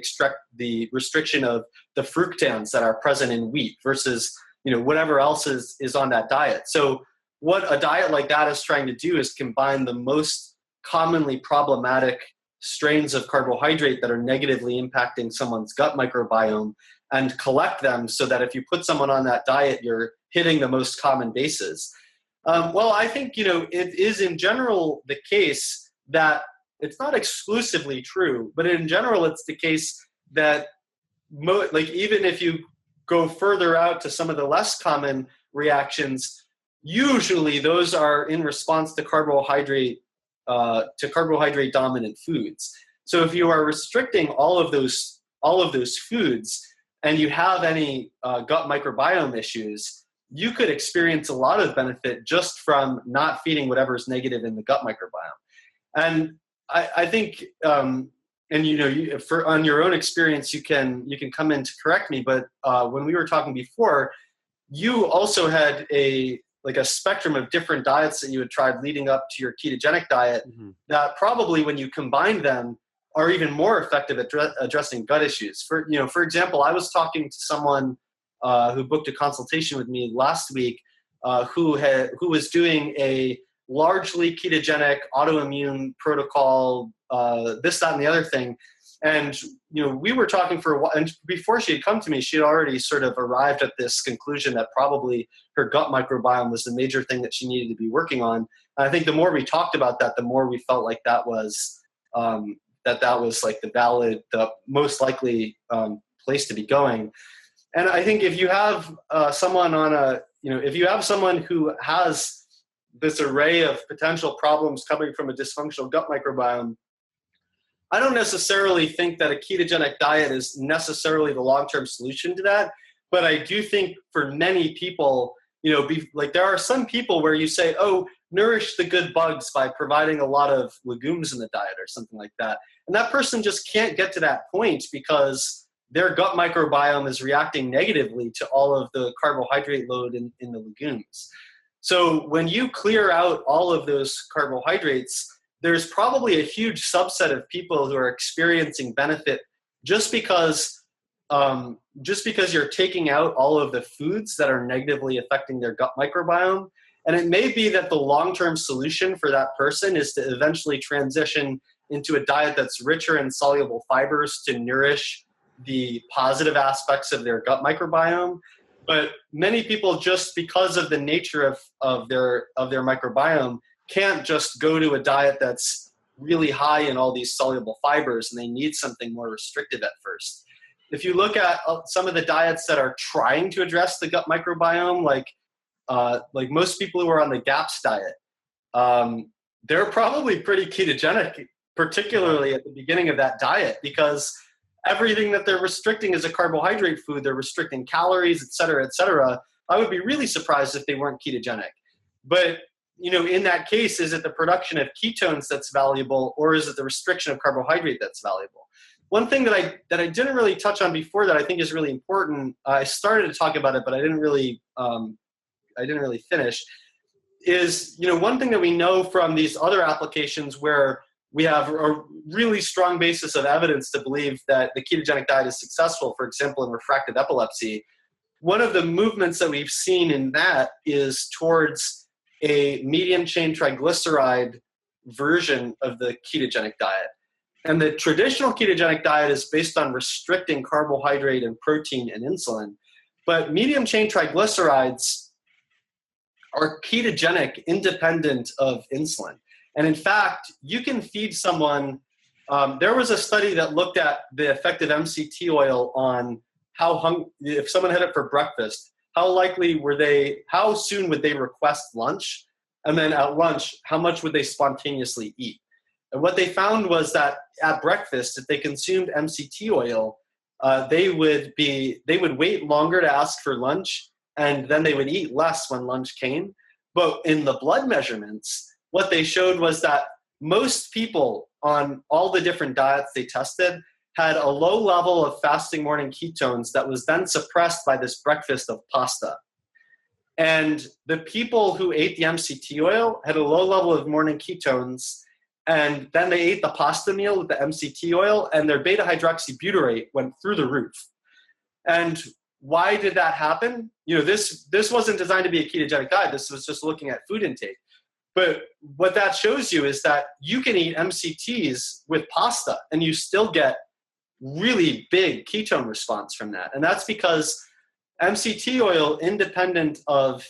restriction of the fructans that are present in wheat versus whatever else is on that diet. So what a diet like that is trying to do is combine the most commonly problematic strains of carbohydrate that are negatively impacting someone's gut microbiome and collect them so that if you put someone on that diet, you're hitting the most common bases. Well, I think it is in general the case that it's not exclusively true, but in general, it's the case that even if you go further out to some of the less common reactions, usually those are in response to carbohydrate dominant foods. So if you are restricting all of those foods and you have any gut microbiome issues, you could experience a lot of benefit just from not feeding whatever's negative in the gut microbiome. And I think, on your own experience, you can come in to correct me. But when we were talking before, you also had a spectrum of different diets that you had tried leading up to your ketogenic diet. Mm-hmm. That probably, when you combine them, are even more effective at addressing gut issues. For example, I was talking to someone who booked a consultation with me last week, who was doing a largely ketogenic autoimmune protocol, this, that, and the other thing. And, we were talking for a while, and before she had come to me, she had already sort of arrived at this conclusion that probably her gut microbiome was the major thing that she needed to be working on. And I think the more we talked about that, the more we felt like that was like the most likely place to be going. And I think if you have someone who has this array of potential problems coming from a dysfunctional gut microbiome, I don't necessarily think that a ketogenic diet is necessarily the long-term solution to that. But I do think for many people, there are some people where you say, oh, nourish the good bugs by providing a lot of legumes in the diet or something like that. And that person just can't get to that point because their gut microbiome is reacting negatively to all of the carbohydrate load in the legumes. So when you clear out all of those carbohydrates, there's probably a huge subset of people who are experiencing benefit just because you're taking out all of the foods that are negatively affecting their gut microbiome. And it may be that the long-term solution for that person is to eventually transition into a diet that's richer in soluble fibers to nourish the positive aspects of their gut microbiome. But many people, just because of the nature of their microbiome, can't just go to a diet that's really high in all these soluble fibers, and they need something more restrictive at first. If you look at some of the diets that are trying to address the gut microbiome, like most people who are on the GAPS diet, they're probably pretty ketogenic, particularly at the beginning of that diet, because everything that they're restricting is a carbohydrate food. They're restricting calories, et cetera, et cetera. I would be really surprised if they weren't ketogenic. But, in that case, is it the production of ketones that's valuable, or is it the restriction of carbohydrate that's valuable? One thing that I didn't really touch on before that I think is really important, I started to talk about it, but I didn't really finish, is, one thing that we know from these other applications where we have a really strong basis of evidence to believe that the ketogenic diet is successful, for example, in refractive epilepsy. One of the movements that we've seen in that is towards a medium chain triglyceride version of the ketogenic diet. And the traditional ketogenic diet is based on restricting carbohydrate and protein and insulin. But medium chain triglycerides are ketogenic independent of insulin. And in fact, you can feed someone. There was a study that looked at the effect of MCT oil on if someone had it for breakfast, how soon would they request lunch? And then at lunch, how much would they spontaneously eat? And what they found was that at breakfast, if they consumed MCT oil, they would wait longer to ask for lunch, and then they would eat less when lunch came. But in the blood measurements, what they showed was that most people on all the different diets they tested had a low level of fasting morning ketones that was then suppressed by this breakfast of pasta. And the people who ate the MCT oil had a low level of morning ketones, and then they ate the pasta meal with the MCT oil, and their beta hydroxybutyrate went through the roof. And why did that happen? This wasn't designed to be a ketogenic diet. This was just looking at food intake. But what that shows you is that you can eat MCTs with pasta and you still get really big ketone response from that. And that's because MCT oil, independent of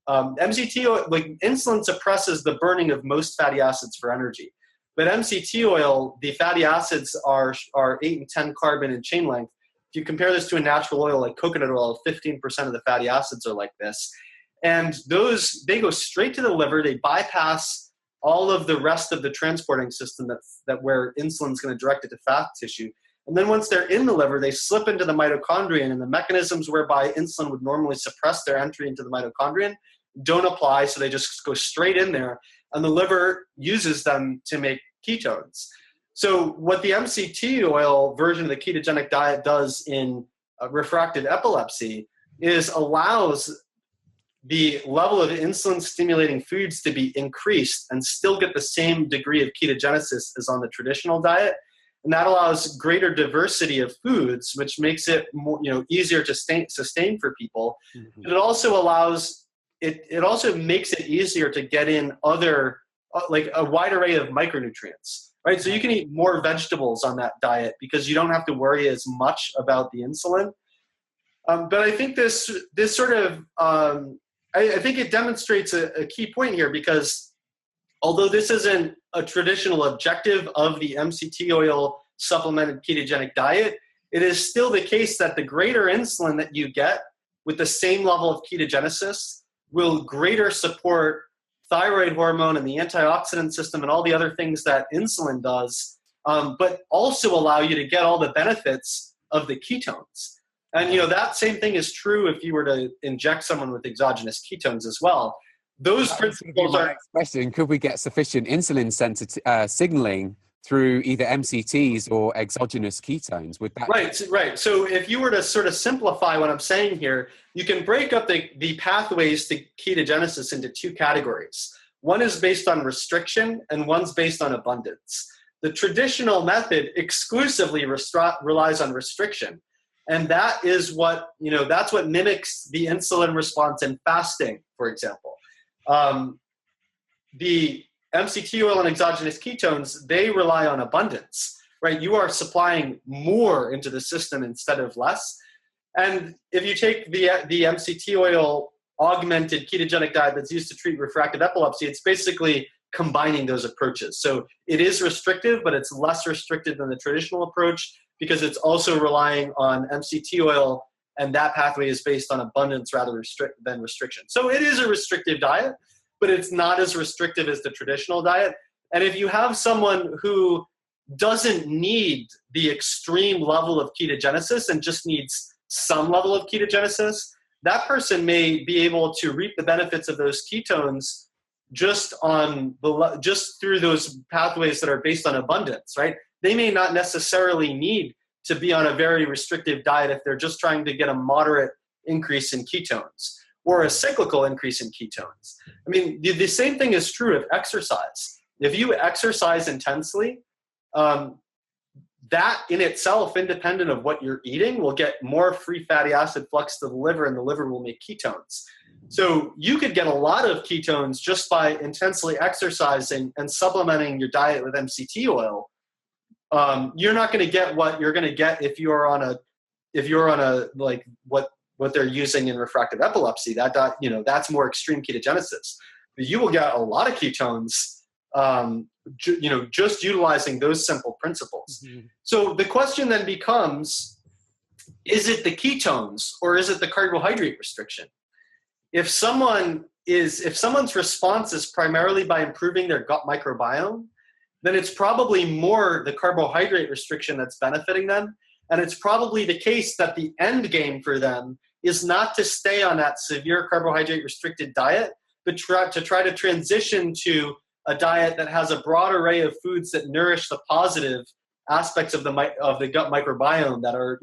MCT oil, like insulin suppresses the burning of most fatty acids for energy. But MCT oil, the fatty acids are 8 and 10 carbon in chain length. If you compare this to a natural oil like coconut oil, 15% of the fatty acids are like this. And they go straight to the liver. They bypass all of the rest of the transporting system that where insulin is going to direct it to fat tissue. And then once they're in the liver, they slip into the mitochondrion, and the mechanisms whereby insulin would normally suppress their entry into the mitochondrion don't apply, so they just go straight in there, and the liver uses them to make ketones. So what the MCT oil version of the ketogenic diet does in refractive epilepsy is allows the level of insulin-stimulating foods to be increased and still get the same degree of ketogenesis as on the traditional diet. And that allows greater diversity of foods, which makes it more, easier to sustain for people. Mm-hmm. But it also allows it also makes it easier to get in other like a wide array of micronutrients, right? So you can eat more vegetables on that diet because you don't have to worry as much about the insulin. But I think this sort of I think it demonstrates a key point here, because although this isn't a traditional objective of the MCT oil supplemented ketogenic diet, it is still the case that the greater insulin that you get with the same level of ketogenesis will greater support thyroid hormone and the antioxidant system and all the other things that insulin does, but also allow you to get all the benefits of the ketones. And that same thing is true if you were to inject someone with exogenous ketones as well. Those principles are. Next question: could we get sufficient insulin signaling through either MCTs or exogenous ketones? Would that right? So if you were to sort of simplify what I'm saying here, you can break up the pathways to ketogenesis into two categories. One is based on restriction, and one's based on abundance. The traditional method exclusively relies on restriction. And that is what, that's what mimics the insulin response in fasting, for example. The MCT oil and exogenous ketones, they rely on abundance, right? You are supplying more into the system instead of less. And if you take the MCT oil augmented ketogenic diet that's used to treat refractive epilepsy, it's basically combining those approaches. So it is restrictive, but it's less restrictive than the traditional approach, because it's also relying on MCT oil, and that pathway is based on abundance rather than restriction. So it is a restrictive diet, but it's not as restrictive as the traditional diet. And if you have someone who doesn't need the extreme level of ketogenesis and just needs some level of ketogenesis, that person may be able to reap the benefits of those ketones just through those pathways that are based on abundance, right? They may not necessarily need to be on a very restrictive diet if they're just trying to get a moderate increase in ketones or a cyclical increase in ketones. I mean, the same thing is true of exercise. If you exercise intensely, that in itself, independent of what you're eating, will get more free fatty acid flux to the liver, and the liver will make ketones. So you could get a lot of ketones just by intensely exercising and supplementing your diet with MCT oil. You're not going to get what you're going to get if you're on a like what they're using in refractive epilepsy. That's more extreme ketogenesis. But you will get a lot of ketones just utilizing those simple principles. Mm-hmm. So the question then becomes, is it the ketones or is it the carbohydrate restriction? If someone's response is primarily by improving their gut microbiome, then it's probably more the carbohydrate restriction that's benefiting them. And it's probably the case that the end game for them is not to stay on that severe carbohydrate restricted diet, but to try to transition to a diet that has a broad array of foods that nourish the positive aspects of the gut microbiome that are,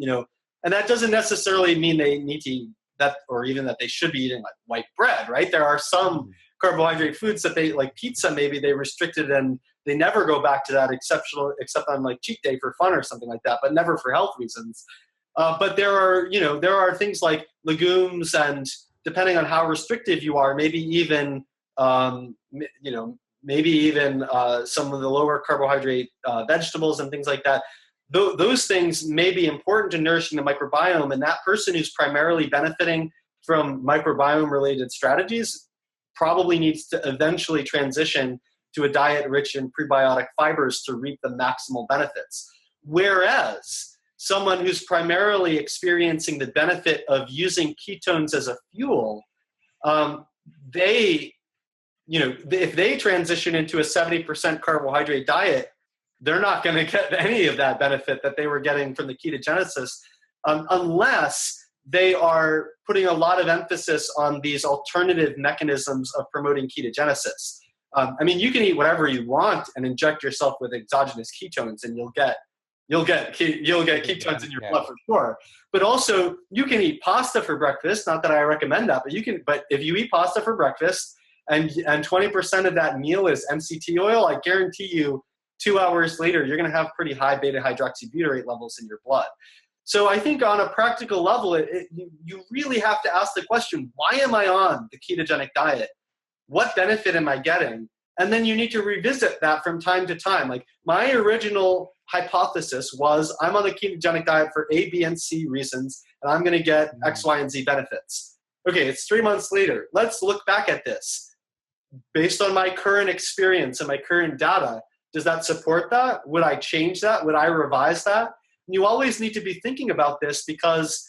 and that doesn't necessarily mean they need to eat that, or even that they should be eating like white bread, right? There are some carbohydrate foods that they, like pizza, maybe they restricted and they never go back to that except on like cheat day for fun or something like that, but never for health reasons. But there are things like legumes, and depending on how restrictive you are, maybe even some of the lower carbohydrate vegetables and things like that. Those things may be important to nourishing the microbiome, and that person who's primarily benefiting from microbiome-related strategies probably needs to eventually transition to a diet rich in prebiotic fibers to reap the maximal benefits. Whereas someone who's primarily experiencing the benefit of using ketones as a fuel, if they transition into a 70% carbohydrate diet, they're not going to get any of that benefit that they were getting from the ketogenesis, unless they are putting a lot of emphasis on these alternative mechanisms of promoting ketogenesis. You can eat whatever you want and inject yourself with exogenous ketones, and you'll get ketones in your blood for sure. But also, you can eat pasta for breakfast. Not that I recommend that, but if you eat pasta for breakfast and 20% of that meal is MCT oil, I guarantee you 2 hours later, you're going to have pretty high beta hydroxybutyrate levels in your blood. So I think on a practical level, you really have to ask the question, why am I on the ketogenic diet? What benefit am I getting? And then you need to revisit that from time to time. Like, my original hypothesis was I'm on the ketogenic diet for A, B, and C reasons, and I'm going to get X, Y, and Z benefits. Okay, it's 3 months later. Let's look back at this. Based on my current experience and my current data, does that support that? Would I change that? Would I revise that? And you always need to be thinking about this because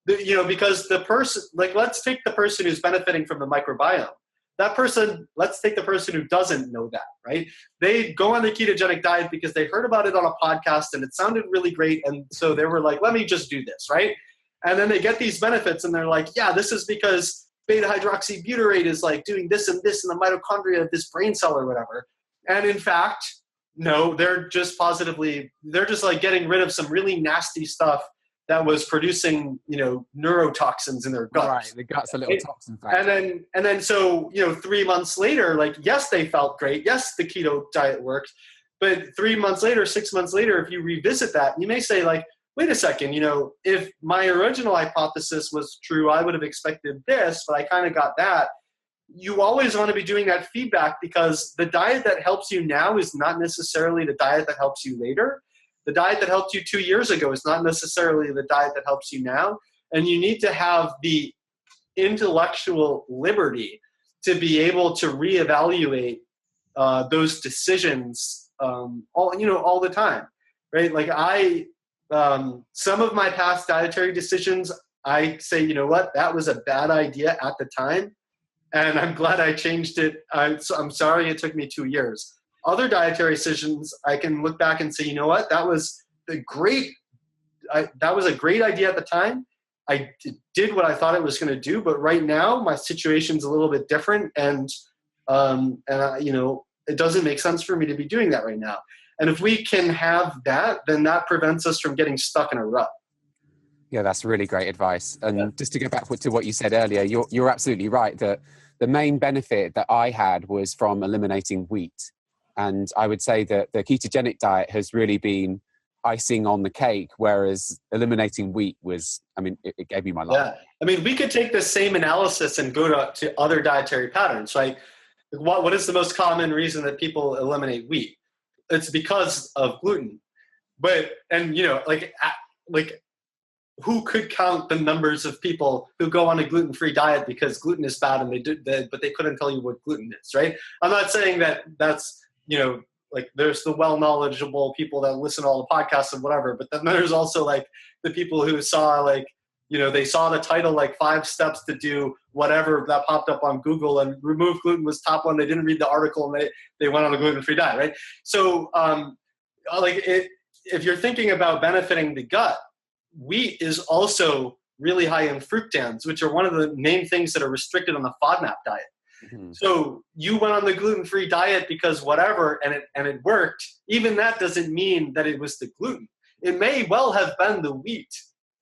the person, like, let's take the person who's benefiting from the microbiome. That person, let's take the person who doesn't know that, right? They go on the ketogenic diet because they heard about it on a podcast and it sounded really great. And so they were like, let me just do this, right? And then they get these benefits and they're like, yeah, this is because beta hydroxybutyrate is like doing this and this in the mitochondria of this brain cell or whatever. And in fact, no, they're just like getting rid of some really nasty stuff that was producing, neurotoxins in their guts. Right, the gut's a little toxin factory. And then so, 3 months later, like, yes, they felt great. Yes, the keto diet worked. But 3 months later, 6 months later, if you revisit that, you may say, like, wait a second, if my original hypothesis was true, I would have expected this, but I kind of got that. You always want to be doing that feedback, because the diet that helps you now is not necessarily the diet that helps you later. The diet that helped you 2 years ago is not necessarily the diet that helps you now. And you need to have the intellectual liberty to be able to reevaluate those decisions all the time, right? Like some of my past dietary decisions, I say, you know what, that was a bad idea at the time, and I'm glad I changed it. I'm sorry it took me 2 years. Other dietary decisions, I can look back and say, you know what, that was a great idea at the time. I did what I thought it was going to do, but right now my situation's a little bit different, and it doesn't make sense for me to be doing that right now. And if we can have that, then that prevents us from getting stuck in a rut. Yeah, that's really great advice. And just to go back to what you said earlier, you're absolutely right that the main benefit that I had was from eliminating wheat. And I would say that the ketogenic diet has really been icing on the cake, whereas eliminating wheat was, it gave me my life. Yeah. We could take the same analysis and go to other dietary patterns, right? What is the most common reason that people eliminate wheat? It's because of gluten. Who could count the numbers of people who go on a gluten-free diet because gluten is bad but they couldn't tell you what gluten is, right? I'm not saying that that's like there's the well knowledgeable people that listen to all the podcasts and whatever, but then there's also like the people who saw like, they saw the title, like 5 steps to do whatever that popped up on Google, and remove gluten was top one. They didn't read the article and they went on a gluten-free diet, right? So if you're thinking about benefiting the gut, wheat is also really high in fructans, which are one of the main things that are restricted on the FODMAP diet. Mm-hmm. So you went on the gluten-free diet because whatever, and it worked. Even that doesn't mean that it was the gluten. It may well have been the wheat,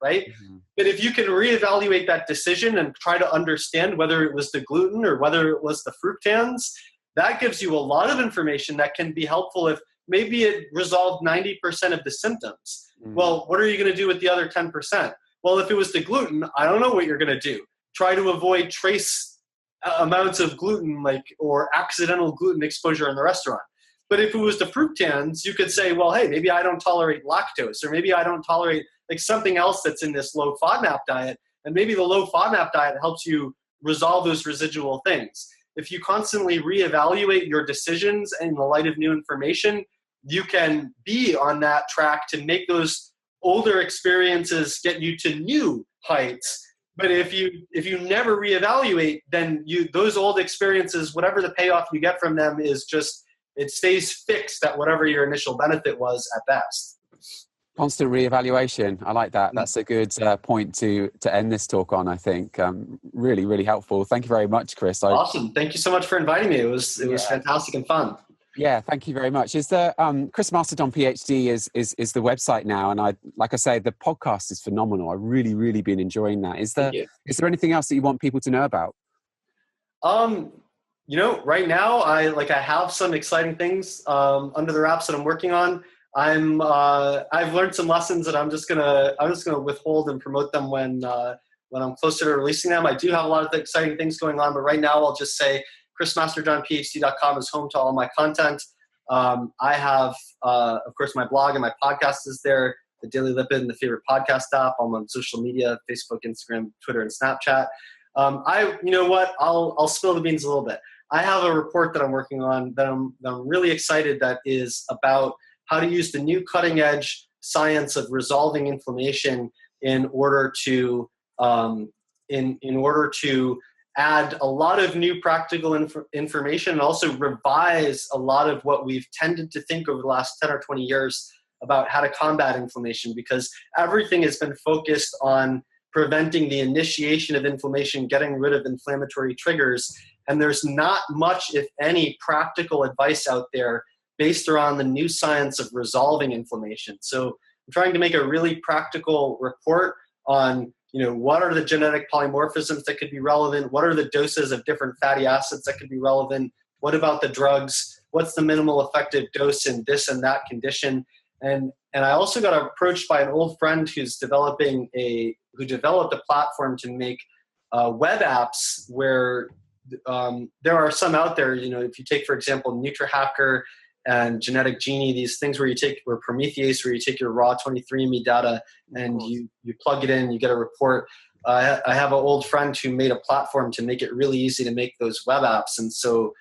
right? Mm-hmm. But if you can reevaluate that decision and try to understand whether it was the gluten or whether it was the fructans, that gives you a lot of information that can be helpful if maybe it resolved 90% of the symptoms. Mm-hmm. Well, what are you going to do with the other 10%? Well, if it was the gluten, I don't know what you're going to do. Try to avoid trace amounts of gluten, or accidental gluten exposure in the restaurant. But if it was the fructans, you could say, well, hey, maybe I don't tolerate lactose, or maybe I don't tolerate something else that's in this low FODMAP diet. And maybe the low FODMAP diet helps you resolve those residual things. If you constantly reevaluate your decisions in the light of new information, you can be on that track to make those older experiences get you to new heights. But if you never reevaluate, then those old experiences, whatever the payoff you get from them is just, it stays fixed at whatever your initial benefit was at best. Constant reevaluation. I like that. That's a good point to end this talk on, I think. Really, really helpful. Thank you very much, Chris. Awesome. Thank you so much for inviting me. It was fantastic and fun. Yeah, thank you very much. Is the Chris Masterjohn PhD is the website now, and like I say, the podcast is phenomenal. I've really, really been enjoying that. Is there anything else that you want people to know about? Right now I have some exciting things under the wraps that I'm working on. I've learned some lessons that I'm just gonna withhold and promote them when I'm closer to releasing them. I do have a lot of exciting things going on, but right now I'll just say chrismasterjohnphd.com is home to all my content. I have, of course, my blog and my podcast is there, the Daily Lipid and the favorite podcast app. I'm on social media, Facebook, Instagram, Twitter, and Snapchat. I'll spill the beans a little bit. I have a report that I'm working on that I'm really excited, that is about how to use the new cutting edge science of resolving inflammation in order to add a lot of new practical information, and also revise a lot of what we've tended to think over the last 10 or 20 years about how to combat inflammation, because everything has been focused on preventing the initiation of inflammation, getting rid of inflammatory triggers. And there's not much, if any, practical advice out there based around the new science of resolving inflammation. So I'm trying to make a really practical report on what are the genetic polymorphisms that could be relevant? What are the doses of different fatty acids that could be relevant? What about the drugs? What's the minimal effective dose in this and that condition? And I also got approached by an old friend who developed a platform to make web apps where there are some out there. If you take, for example, NutriHacker and Genetic Genie, these things or Prometheus, where you take your raw 23andMe data and you plug it in, you get a report. I have an old friend who made a platform to make it really easy to make those web apps. And so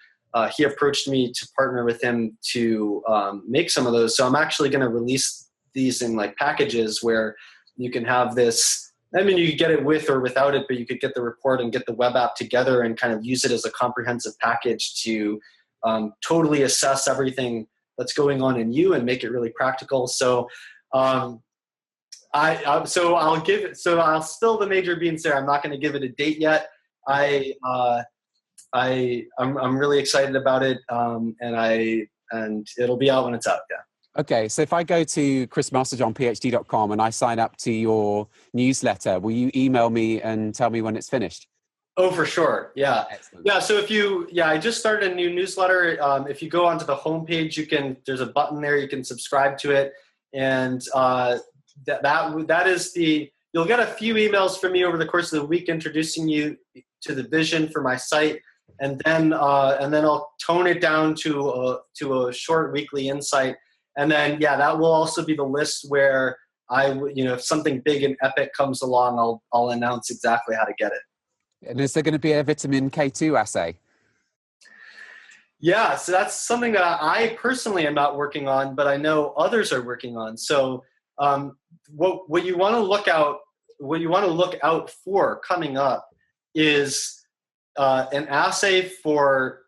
he approached me to partner with him to make some of those. So I'm actually going to release these in packages where you can have this. I mean, you could get it with or without it, but you could get the report and get the web app together and kind of use it as a comprehensive package to totally assess everything that's going on in you and make it really practical. So I'll spill the major beans there. I'm not going to give it a date yet. I'm really excited about it. And it'll be out when it's out. Yeah. Okay, so if I go to chrismasterjohnphd.com and I sign up to your newsletter, will you email me and tell me when it's finished? Oh, for sure. Yeah. Excellent. Yeah. So I just started a new newsletter. If you go onto the homepage, there's a button there, you can subscribe to it. And you'll get a few emails from me over the course of the week introducing you to the vision for my site. And then I'll tone it down to a short weekly insight. And then, that will also be the list where if something big and epic comes along, I'll announce exactly how to get it. And is there going to be a vitamin K2 assay? Yeah, so that's something that I personally am not working on, but I know others are working on. So what you want to look out for coming up is an assay for.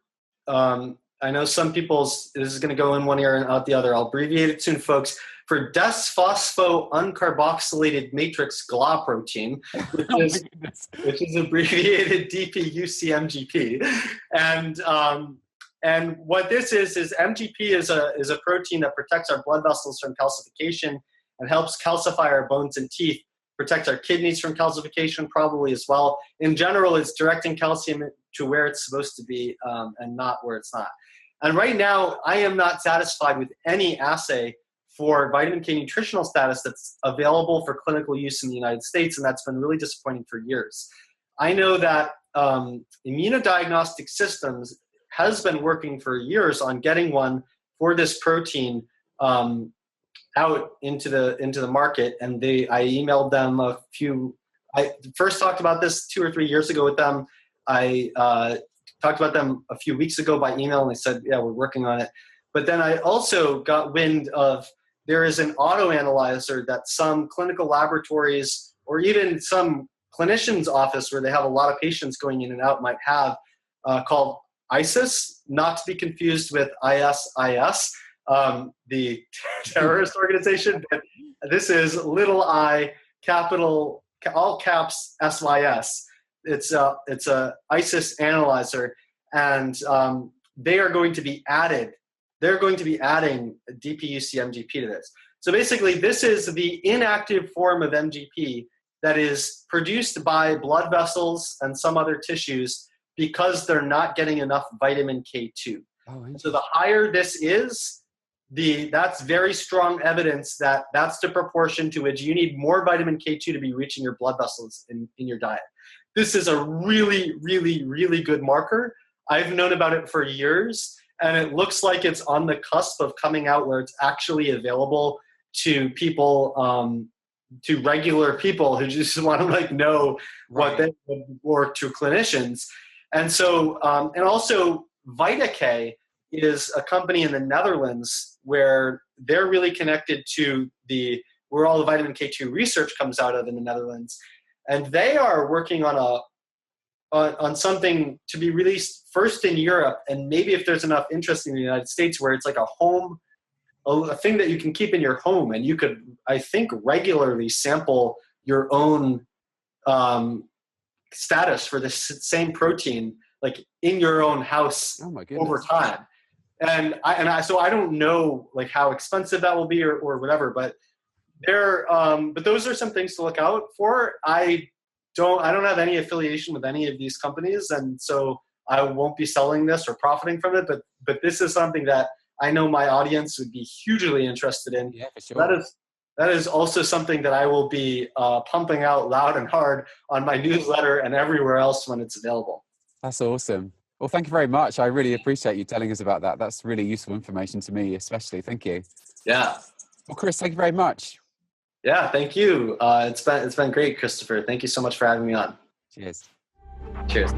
I know some people's this is going to go in one ear and out the other. I'll abbreviate it soon, folks. For des-phospho uncarboxylated matrix GLA protein, which is abbreviated DPUCMGP, and what this is MGP is a protein that protects our blood vessels from calcification and helps calcify our bones and teeth, protects our kidneys from calcification probably as well. In general, it's directing calcium to where it's supposed to be and not where it's not. And right now, I am not satisfied with any assay for vitamin K nutritional status that's available for clinical use in the United States, and that's been really disappointing for years. I know that Immunodiagnostic Systems has been working for years on getting one for this protein out into the market, and I emailed them I first talked about this 2 or 3 years ago with them. I talked about them a few weeks ago by email, and they said, yeah, we're working on it. But then I also got wind of there is an autoanalyzer that some clinical laboratories or even some clinician's office where they have a lot of patients going in and out might have called ISIS, not to be confused with ISIS, the terrorist organization. But this is little I, capital, all caps, SYS. It's a ISIS analyzer, and they are going to be added. They're going to be adding DPUC-MGP to this. So basically, this is the inactive form of MGP that is produced by blood vessels and some other tissues because they're not getting enough vitamin K2. Oh, so the higher this is, that's very strong evidence that that's the proportion to which you need more vitamin K2 to be reaching your blood vessels in your diet. This is a really, really, really good marker. I've known about it for years, and it looks like it's on the cusp of coming out where it's actually available to people, to regular people who just want to know what they or to clinicians. And so, and also VitaK is a company in the Netherlands where they're really connected to where all the vitamin K2 research comes out of in the Netherlands. And they are working on something to be released first in Europe, and maybe if there's enough interest in the United States, where it's like a thing that you can keep in your home, and you could, I think, regularly sample your own status for this same protein, like in your own house over time. And so I don't know how expensive that will be or whatever, but but those are some things to look out for. I don't have any affiliation with any of these companies, and so I won't be selling this or profiting from it. But this is something that I know my audience would be hugely interested in. Yeah, for sure. That is also something that I will be pumping out loud and hard on my newsletter and everywhere else when it's available. That's awesome. Well, thank you very much. I really appreciate you telling us about that. That's really useful information to me, especially. Thank you. Yeah. Well, Chris, thank you very much. Yeah, thank you. It's been great, Christopher. Thank you so much for having me on. Cheers. Cheers.